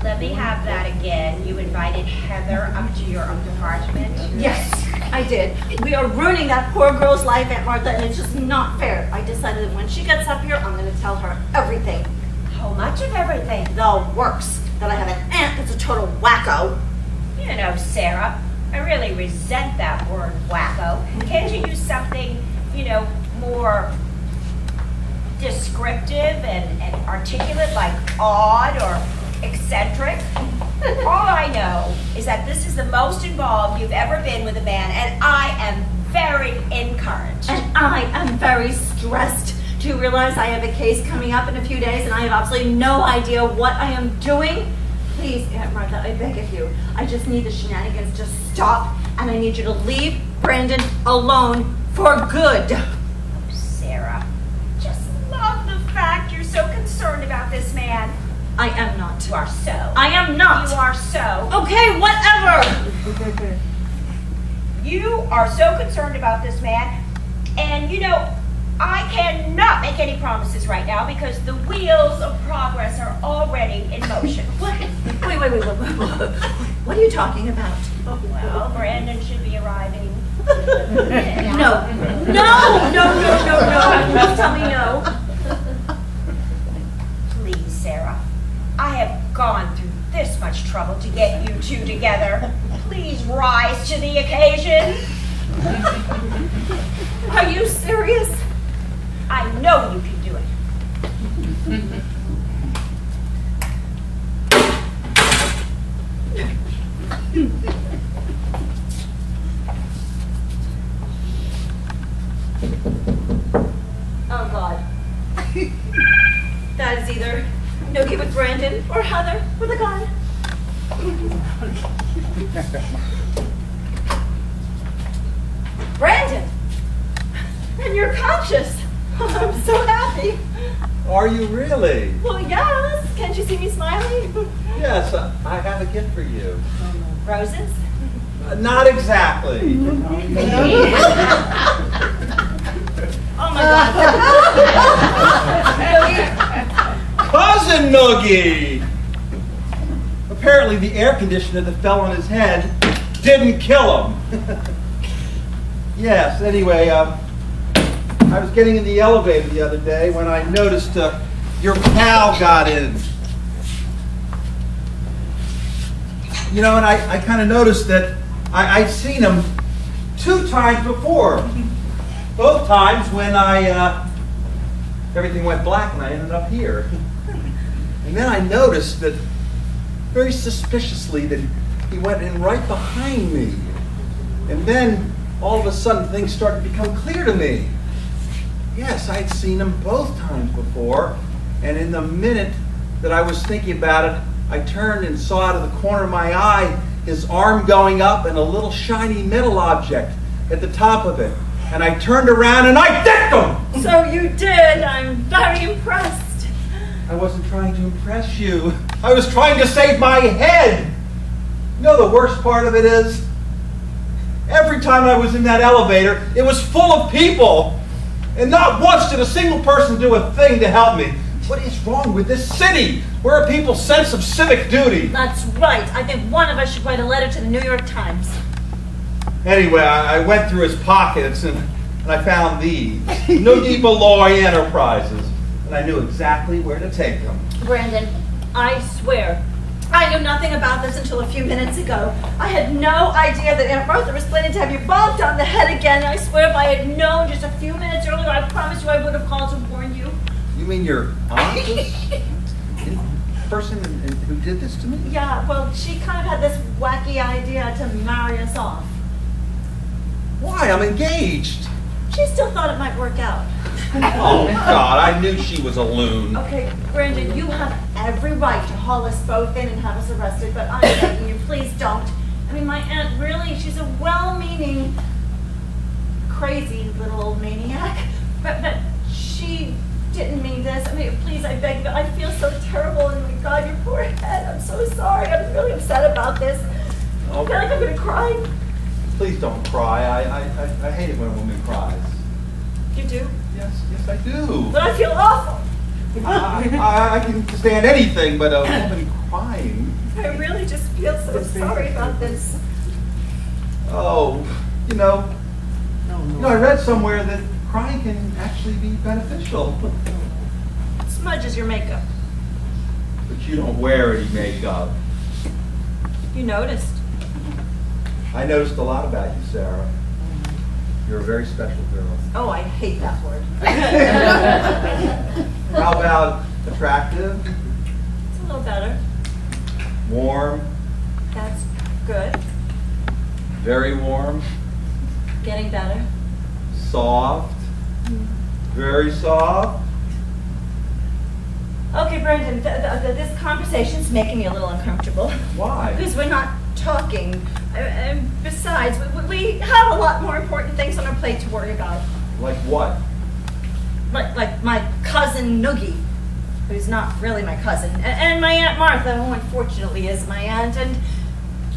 Let me have that again. You invited Heather up to your apartment? Yes, I did. We are ruining that poor girl's life, Aunt Martha, and it's just not fair. I decided that when she gets up here, I'm going to tell her everything. How much of everything? The works. That I have an aunt that's a total wacko. You know, Sarah, I really resent that word wacko. Can't you use something, more descriptive and articulate like odd or eccentric? All I know is that this is the most involved you've ever been with a man, and I am very encouraged. And I am very stressed. Do you realize I have a case coming up in a few days and I have absolutely no idea what I am doing? Please, Aunt Martha, I beg of you. I just need the shenanigans to stop, and I need you to leave Brandon alone for good. Sarah, just love the fact you're so concerned about this man. I am not. You are so. I am not. You are so. Okay, whatever. You are so concerned about this man, and I cannot make any promises right now because the wheels of progress are already in motion. What? Wait. What are you talking about? Well, Brandon should be arriving. No. Please tell me no. Please, Sarah. I have gone through this much trouble to get you two together. Please rise to the occasion. Are you serious? I know you can do it. Oh, God. That is either Noogie with Brandon or Heather with a gun. Brandon! And you're conscious. I'm so happy. Are you really? Well, yes. Can't you see me smiling? Yes, I have a gift for you. Roses? Not exactly. Oh, my God. Cousin Noogie! Apparently the air conditioner that fell on his head didn't kill him. Yes, anyway, I was getting in the elevator the other day when I noticed your pal got in. You know, and I kind of noticed that I'd seen him 2 times before. Both times when everything went black and I ended up here. And then I noticed that very suspiciously that he went in right behind me. And then all of a sudden things started to become clear to me. Yes, I'd seen him both times before, and in the minute that I was thinking about it, I turned and saw out of the corner of my eye his arm going up and a little shiny metal object at the top of it. And I turned around and I dicked him! So you did. I'm very impressed. I wasn't trying to impress you. I was trying to save my head. You know the worst part of it is? Every time I was in that elevator, it was full of people. And not once did a single person do a thing to help me. What is wrong with this city? Where are people's sense of civic duty? That's right. I think one of us should write a letter to the New York Times. Anyway, I went through his pockets and I found these. Noogie Beloy Enterprises. And I knew exactly where to take them. Brandon, I swear, I knew nothing about this until a few minutes ago. I had no idea that Aunt Martha was planning to have you bonked on the head again. I swear if I had known just a few minutes earlier, I promise you I would have called to warn you. You mean your aunt was the person who did this to me? Yeah, well, she kind of had this wacky idea to marry us off. Why? I'm engaged. She still thought it might work out. Oh, God, I knew she was a loon. Okay, Brandon, you have every right to haul us both in and have us arrested, but I'm begging you, please don't. I mean, my aunt really, she's a well-meaning, crazy little old maniac, but she didn't mean this. I mean, please, I beg you, I feel so terrible, and my God, your poor head, I'm so sorry. I'm really upset about this. I feel like I'm gonna cry. Please don't cry. I hate it when a woman cries. You do? Yes, I do. But I feel awful. I can stand anything but a woman crying. I really just feel so sorry about this. Oh, you know, I read somewhere that crying can actually be beneficial. It smudges your makeup. But you don't wear any makeup. You noticed. I noticed a lot about you, Sarah. You're a very special girl. Oh, I hate that word. How about attractive? It's a little better. Warm? That's good. Very warm? Getting better. Soft? Very soft? Okay, Brandon, this conversation's making me a little uncomfortable. Why? Because we're not talking. And besides, we have a lot more important things on our plate to worry about. Like what? Like my cousin Noogie, who's not really my cousin, and my Aunt Martha, who unfortunately is my aunt, and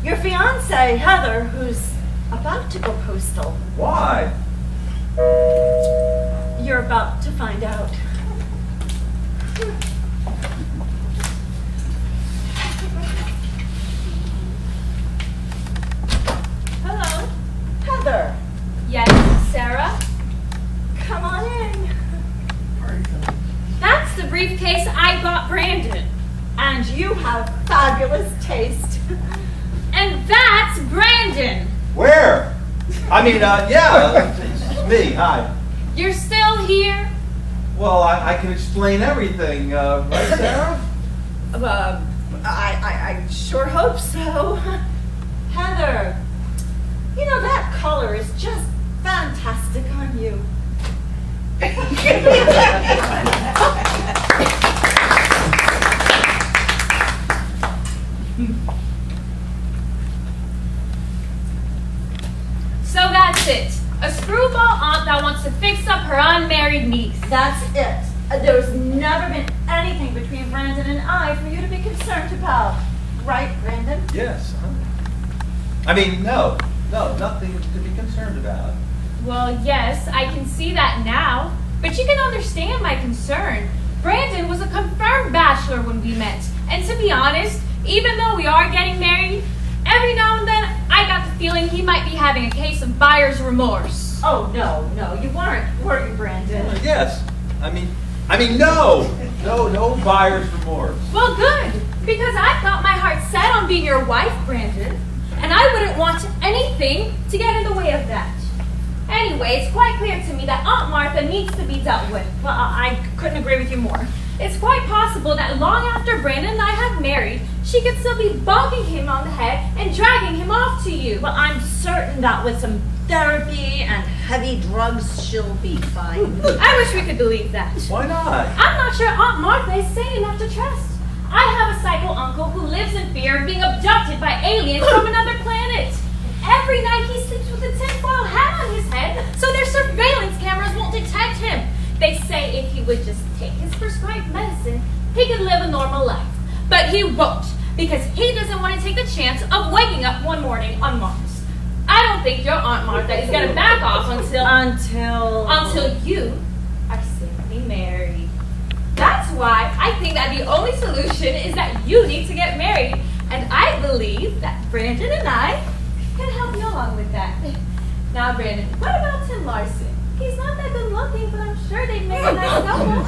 your fiancée, Heather, who's about to go postal. Why? you're about to find out. Hello. Heather, Yes, Sarah? come on in. That's the briefcase I bought Brandon. And you have fabulous taste. And that's Brandon. Where? I mean, yeah, it's me. Hi. You're still here? Well, I can explain everything, right, Sarah? I sure hope so. Heather, you know that color is just fantastic on you. So that's it. A screwball aunt that wants to fix up her unmarried niece. That's it. There's never been anything between Brandon and I for you to be concerned about. Right, Brandon? Yes. I mean, no, nothing to be concerned about. Well, yes, I can see that now. But you can understand my concern. Brandon was a confirmed bachelor when we met. And to be honest, even though we are getting married, every now and then I got the feeling he might be having a case of buyer's remorse. Oh, no, you weren't, were you, Brandon? Yes. I mean, no buyer's remorse. Well, good, because I've got my heart set on being your wife, Brandon, and I wouldn't want anything to get in the way of that. Anyway, it's quite clear to me that Aunt Martha needs to be dealt with. Well, I couldn't agree with you more. It's quite possible that long after Brandon and I have married, she could still be bonking him on the head and dragging him off to you. Well, I'm certain that with some therapy and heavy drugs, she'll be fine. I wish we could believe that. Why not? I'm not sure Aunt Martha is sane enough to trust. I have a psycho uncle who lives in fear of being abducted by aliens from another planet. Every night he sleeps with a tinfoil hat on his head so their surveillance cameras won't detect him. They say if he would just take his prescribed medicine, he could live a normal life. But he won't, because he doesn't want to take the chance of waking up one morning on Mars. I don't think your Aunt Martha is going to back off until you are safely married. That's why I think that the only solution is that you need to get married, and I believe that Brandon and I can help you along with that. Now, Brandon, what about Tim Larson? He's not that good looking, but I'm sure they'd make a nice couple.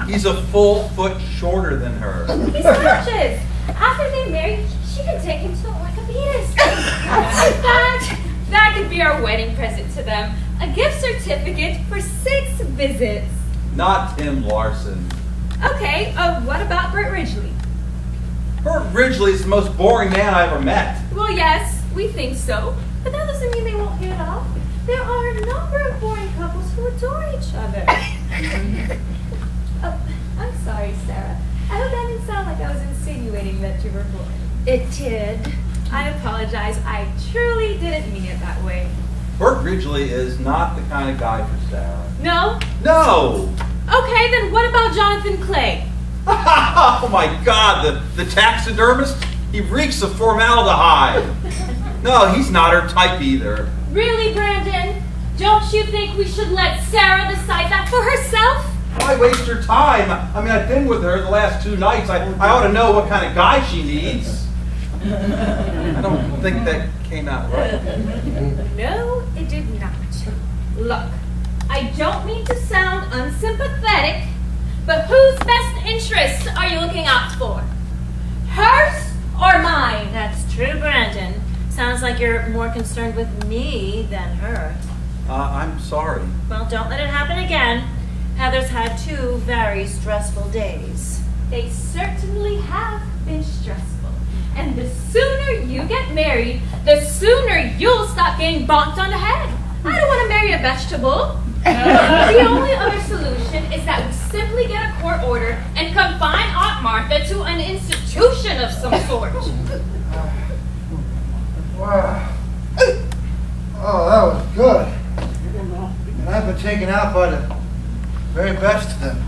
He's a full foot shorter than her. He's gorgeous. After they marry, she can take him to the orthopedist. That could be our wedding present to them. A gift certificate for 6 visits. Not Tim Larson. Okay, what about Bert Ridgely? Bert Ridgely is the most boring man I ever met. Well, yes, we think so. But that doesn't mean they won't hit it off. There are a number of boring couples who adore each other. Oh, I'm sorry, Sarah. I hope that didn't sound like I was insinuating that you were boring. It did. I apologize. I truly didn't mean it that way. Bert Ridgely is not the kind of guy for Sarah. No? No! Okay, then what about Jonathan Clay? Oh my God, the taxidermist? He reeks of formaldehyde. No, he's not her type either. Really, Brandon? Don't you think we should let Sarah decide that for herself? Why waste her time? I mean, I've been with her the last 2 nights. I ought to know what kind of guy she needs. I don't think that came out right. No, it did not. Look, I don't mean to sound unsympathetic, but whose best interests are you looking out for? Hers or mine? That's true, Brandon. Sounds like you're more concerned with me than her. I'm sorry. Well, don't let it happen again. Heather's had 2 very stressful days. They certainly have been stressful. And the sooner you get married, the sooner you'll stop getting bonked on the head. I don't want to marry a vegetable. The only other solution is that we simply get a court order and confine Aunt Martha to an institution of some sort. Wow. Oh, that was good. And I've been taken out by the very best of them.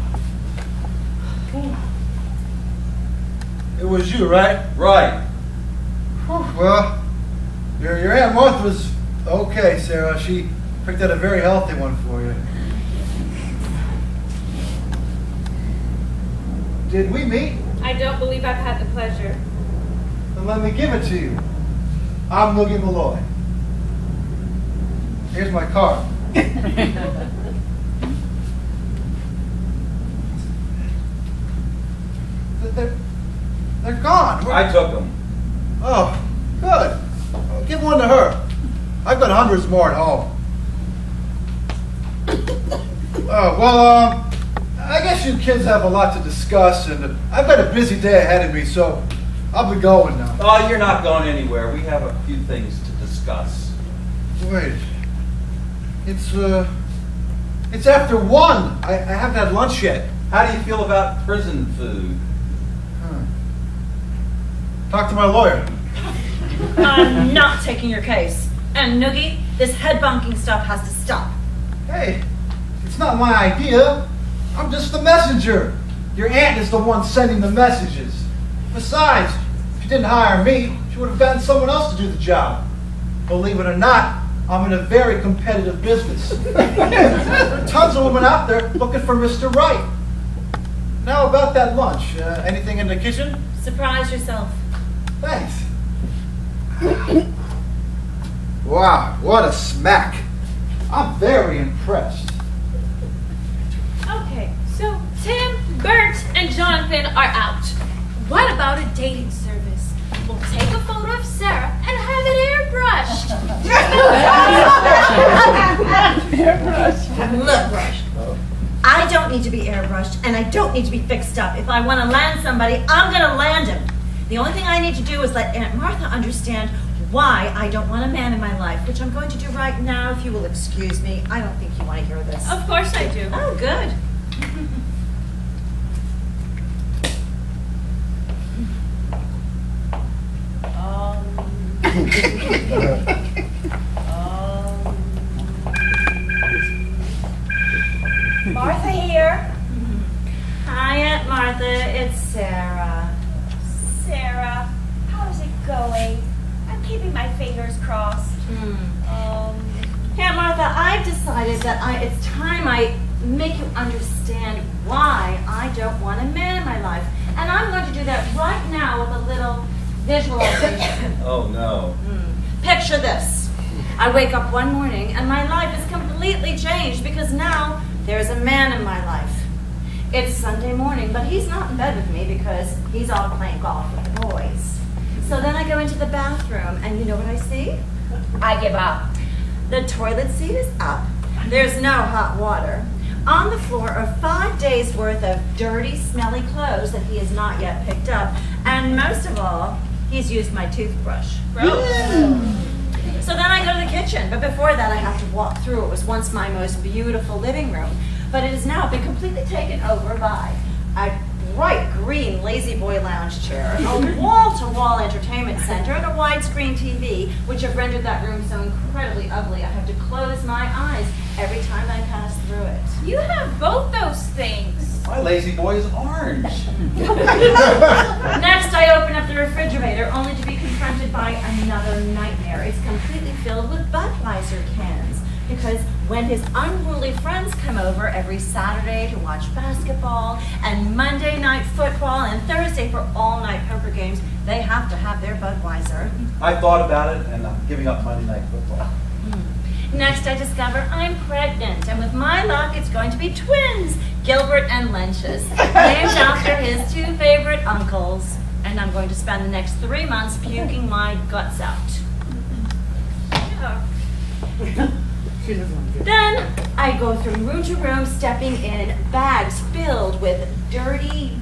It was you, right? Right. Whew, well, your Aunt Martha was okay, Sarah. She picked out a very healthy one for you. Did we meet? I don't believe I've had the pleasure. Then let me give it to you. I'm Noogie Malloy. Here's my card. They're gone. I took them. Oh, good. Well, give one to her. I've got hundreds more at home. Oh, well, I guess you kids have a lot to discuss, and I've got a busy day ahead of me, so I'll be going now. Oh, you're not going anywhere. We have a few things to discuss. Wait. It's after 1. I haven't had lunch yet. How do you feel about prison food? Talk to my lawyer. I'm not taking your case. And Noogie, this head bonking stuff has to stop. Hey, it's not my idea. I'm just the messenger. Your aunt is the one sending the messages. Besides, if you didn't hire me, she would have gotten someone else to do the job. Believe it or not, I'm in a very competitive business. There are tons of women out there looking for Mr. Right. Now about that lunch, anything in the kitchen? Surprise yourself. Thanks. Wow, what a smack. I'm very impressed. Okay, so Tim, Bert, and Jonathan are out. What about a dating service? We'll take a photo of Sarah and have it airbrushed. Look, I don't need to be airbrushed, and I don't need to be fixed up. If I want to land somebody, I'm going to land him. The only thing I need to do is let Aunt Martha understand why I don't want a man in my life, which I'm going to do right now, if you will excuse me. I don't think you want to hear this. Of course I do. Oh, good. Martha here. Hi, Aunt Martha. It's Sarah. Sarah, how's it going? I'm keeping my fingers crossed. Aunt Martha, I've decided that it's time I make you understand why I don't want a man in my life. And I'm going to do that right now with a little visualization. Oh, no. Picture this. I wake up one morning and my life is completely changed because now there's a man in my life. It's Sunday morning, but he's not in bed with me because he's off playing golf with the boys. So then I go into the bathroom and you know what I see? I give up. The toilet seat is up. There's no hot water. On the floor are 5 days worth of dirty, smelly clothes that he has not yet picked up. And most of all, he's used my toothbrush. Gross. So then I go to the kitchen, but before that I have to walk through what was once my most beautiful living room. But it has now been completely taken over by a bright green lazy boy lounge chair, a wall-to-wall entertainment center, and a widescreen TV, which have rendered that room so incredibly ugly I have to close my eyes every time I pass through it. You have both those things. My lazy boy is orange. Next, I open up the refrigerator, only to be confronted by another nightmare. It's completely filled with Budweiser cans. Because when his unruly friends come over every Saturday to watch basketball, and Monday night football, and Thursday for all-night poker games, they have to have their Budweiser. I thought about it, and I'm giving up Monday Night Football. Next, I discover I'm pregnant, and with my luck, it's going to be twins, Gilbert and Lynch's, named after his 2 favorite uncles. And I'm going to spend the next 3 months puking my guts out. Then I go from room to room, stepping in bags filled with dirty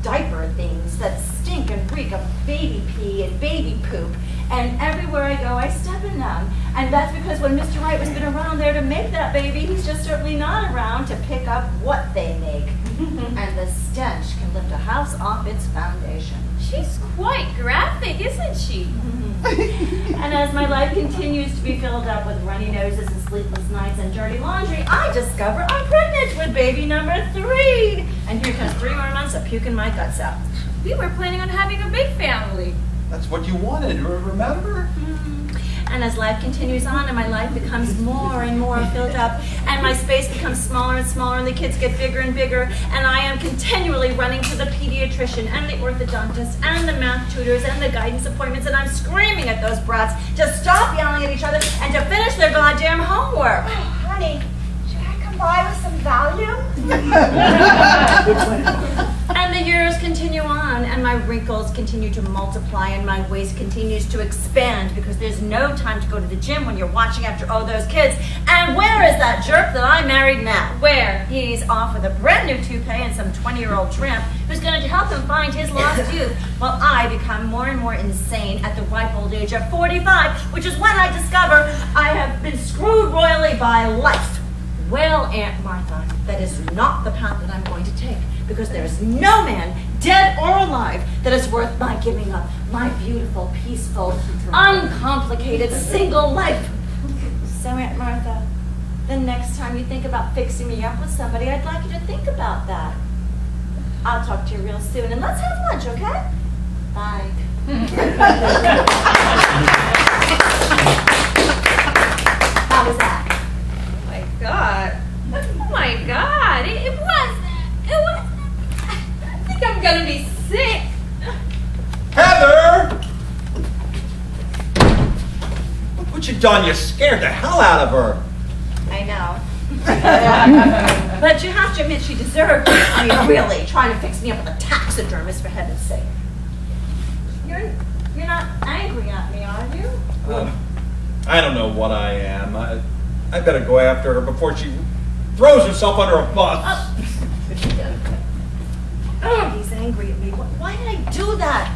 diaper things that stink and reek of baby pee and baby poop. And everywhere I go, I step in them. And that's because when Mr. Wright was been around there to make that baby, he's just certainly not around to pick up what they make. And the stench can lift a house off its foundation. She's quite graphic, isn't she? And as my life continues to be filled up with runny noses and sleepless nights and dirty laundry, I discover I'm pregnant with baby number 3. And here comes 3 more months of puking my guts out. We were planning on having a big family. That's what you wanted, remember? And as life continues on and my life becomes more and more filled up and my space becomes smaller and smaller and the kids get bigger and bigger and I am continually running to the pediatrician and the orthodontist and the math tutors and the guidance appointments and I'm screaming at those brats to stop yelling at each other and to finish their goddamn homework. Oh, honey, should I come by with some Valium? And the years continue on, and my wrinkles continue to multiply, and my waist continues to expand because there's no time to go to the gym when you're watching after all those kids. And where is that jerk that I married now? Where? He's off with a brand new toupee and some 20-year-old tramp who's going to help him find his lost youth, while I become more and more insane at the ripe old age of 45, which is when I discover I have been screwed royally by life. Well, Aunt Martha, that is not the path that I'm going to take, because there is no man, dead or alive, that is worth my giving up my beautiful, peaceful, uncomplicated, single life. So, Aunt Martha, the next time you think about fixing me up with somebody, I'd like you to think about that. I'll talk to you real soon, and let's have lunch, okay? Bye. How was that? God. Oh my God. It was. I think I'm gonna be sick. Heather! Look what you done. You scared the hell out of her. I know. But you have to admit she deserved it. I mean, really, trying to fix me up with a taxidermist, for heaven's sake. You're not angry at me, are you? I don't know what I am. I better go after her before she throws herself under a bus. Oh, he's angry at me. Why did I do that?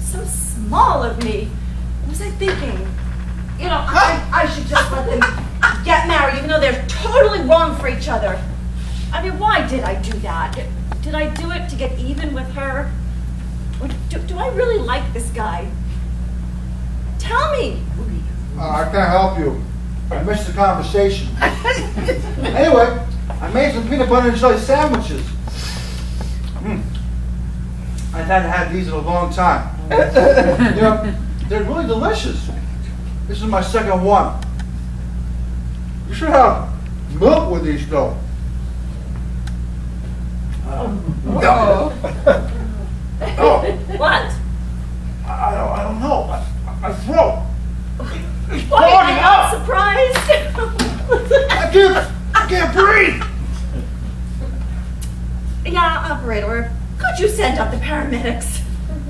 So small of me. What was I thinking? You know, I should just let them get married, even though they're totally wrong for each other. I mean, why did I do that? Did I do it to get even with her? Or do I really like this guy? Tell me. I can't help you. I missed the conversation. Anyway, I made some peanut butter and jelly sandwiches. I hadn't had these in a long time. You know, they're really delicious. This is my second one. You should have milk with these, though. No. What? I don't know. My throat. Why, I'm not surprised. I can't breathe. Yeah, operator, could you send up the paramedics?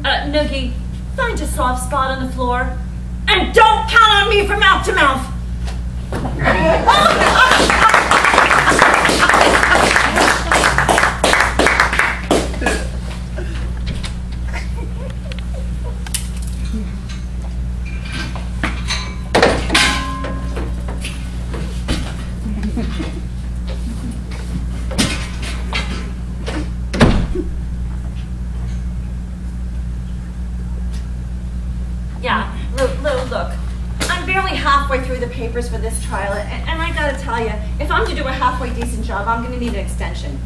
Noogie, find a soft spot on the floor. And don't count on me for mouth to mouth. Yeah, look, I'm barely halfway through the papers for this trial, and I gotta tell you, if I'm to do a halfway decent job, I'm gonna need an extension.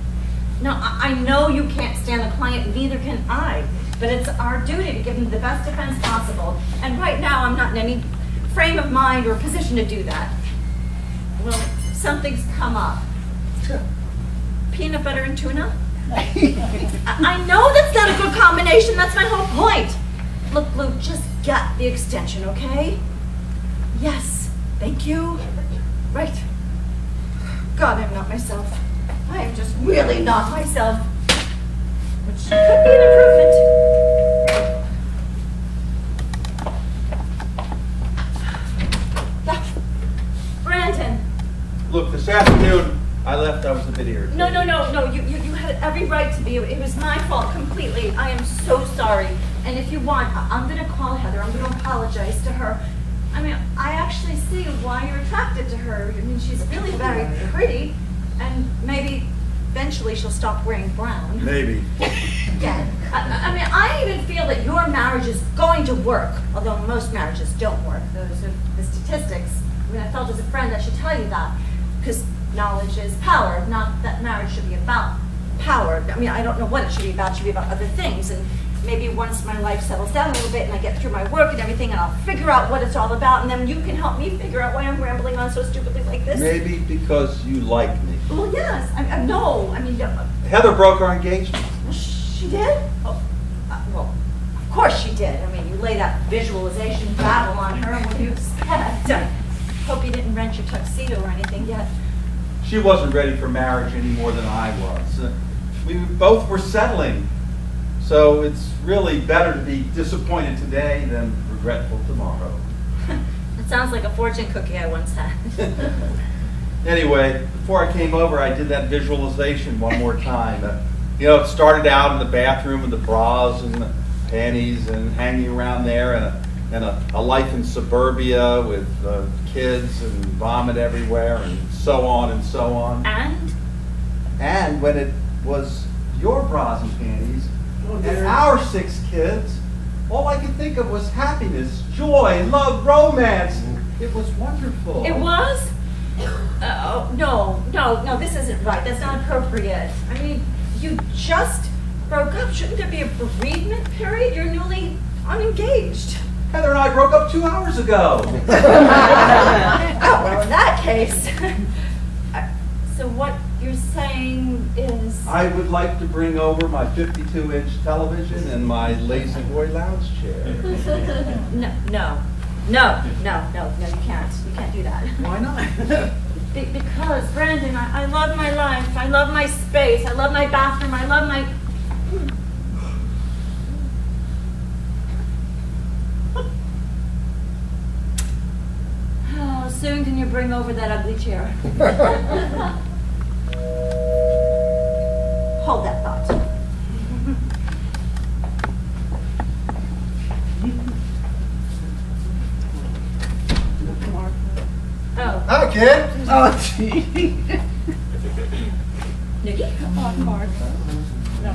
Now, I know you can't stand the client, neither can I, but it's our duty to give them the best defense possible, and right now I'm not in any frame of mind or position to do that. Well, something's come up. Peanut butter and tuna? I know that's not a good combination, that's my whole point. Look, Luke, just get the extension, okay? Yes, thank you. Right. God, I'm not myself. I am just really not myself. Which could be an improvement. Yeah. Brandon. Look, this afternoon, I was a bit irritated. No, you had every right to be. It was my fault completely. I am so sorry. And if you want, I'm going to call Heather. I'm going to apologize to her. I mean, I actually see why you're attracted to her. I mean, she's really very pretty. And maybe eventually she'll stop wearing brown. Maybe. Yeah. I mean, I even feel that your marriage is going to work. Although most marriages don't work. Those are the statistics. I mean, I felt as a friend I should tell you that. Because knowledge is power. Not that marriage should be about power. I mean, I don't know what it should be about. It should be about other things. And maybe once my life settles down a little bit and I get through my work and everything, and I'll figure out what it's all about, and then you can help me figure out why I'm rambling on so stupidly like this. Maybe because you like me. Well, yes. No. I mean, Heather broke our engagement. she did? Oh, well, of course she did. I mean, you lay that visualization battle on her. What do you expect? I hope you didn't rent your tuxedo or anything yet. She wasn't ready for marriage any more than I was. We both were settling. So it's really better to be disappointed today than regretful tomorrow. It sounds like a fortune cookie I once had. Anyway, before I came over, I did that visualization one more time. It started out in the bathroom with the bras and the panties and hanging around there, and a life in suburbia with kids and vomit everywhere and so on and so on. And when it was your bras and panties and our 6 kids, all I could think of was happiness, joy, love, romance. It was wonderful. It was? No, this isn't right. That's not appropriate. I mean, you just broke up. Shouldn't there be a bereavement period? You're newly unengaged. Heather and I broke up 2 hours ago. Oh, well, in that case. So what you're saying is... I would like to bring over my 52-inch television and my lazy boy lounge chair. No, you can't. You can't do that. Why not? Because, Brandon, I love my life. I love my space. I love my bathroom. I love my... How soon can you bring over that ugly chair? Hold that thought. Oh. Hi, kid. Oh, gee. Nikki? Come on, Martha. No.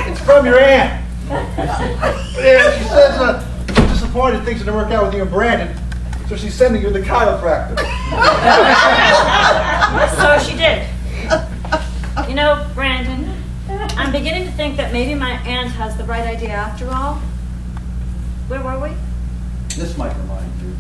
It's from your aunt. Yeah, she says disappointed things didn't work out with you and Brandon, so she's sending you to the chiropractor. So she did. You know, Brandon, I'm beginning to think that maybe my aunt has the right idea after all. Where were we? This might remind you.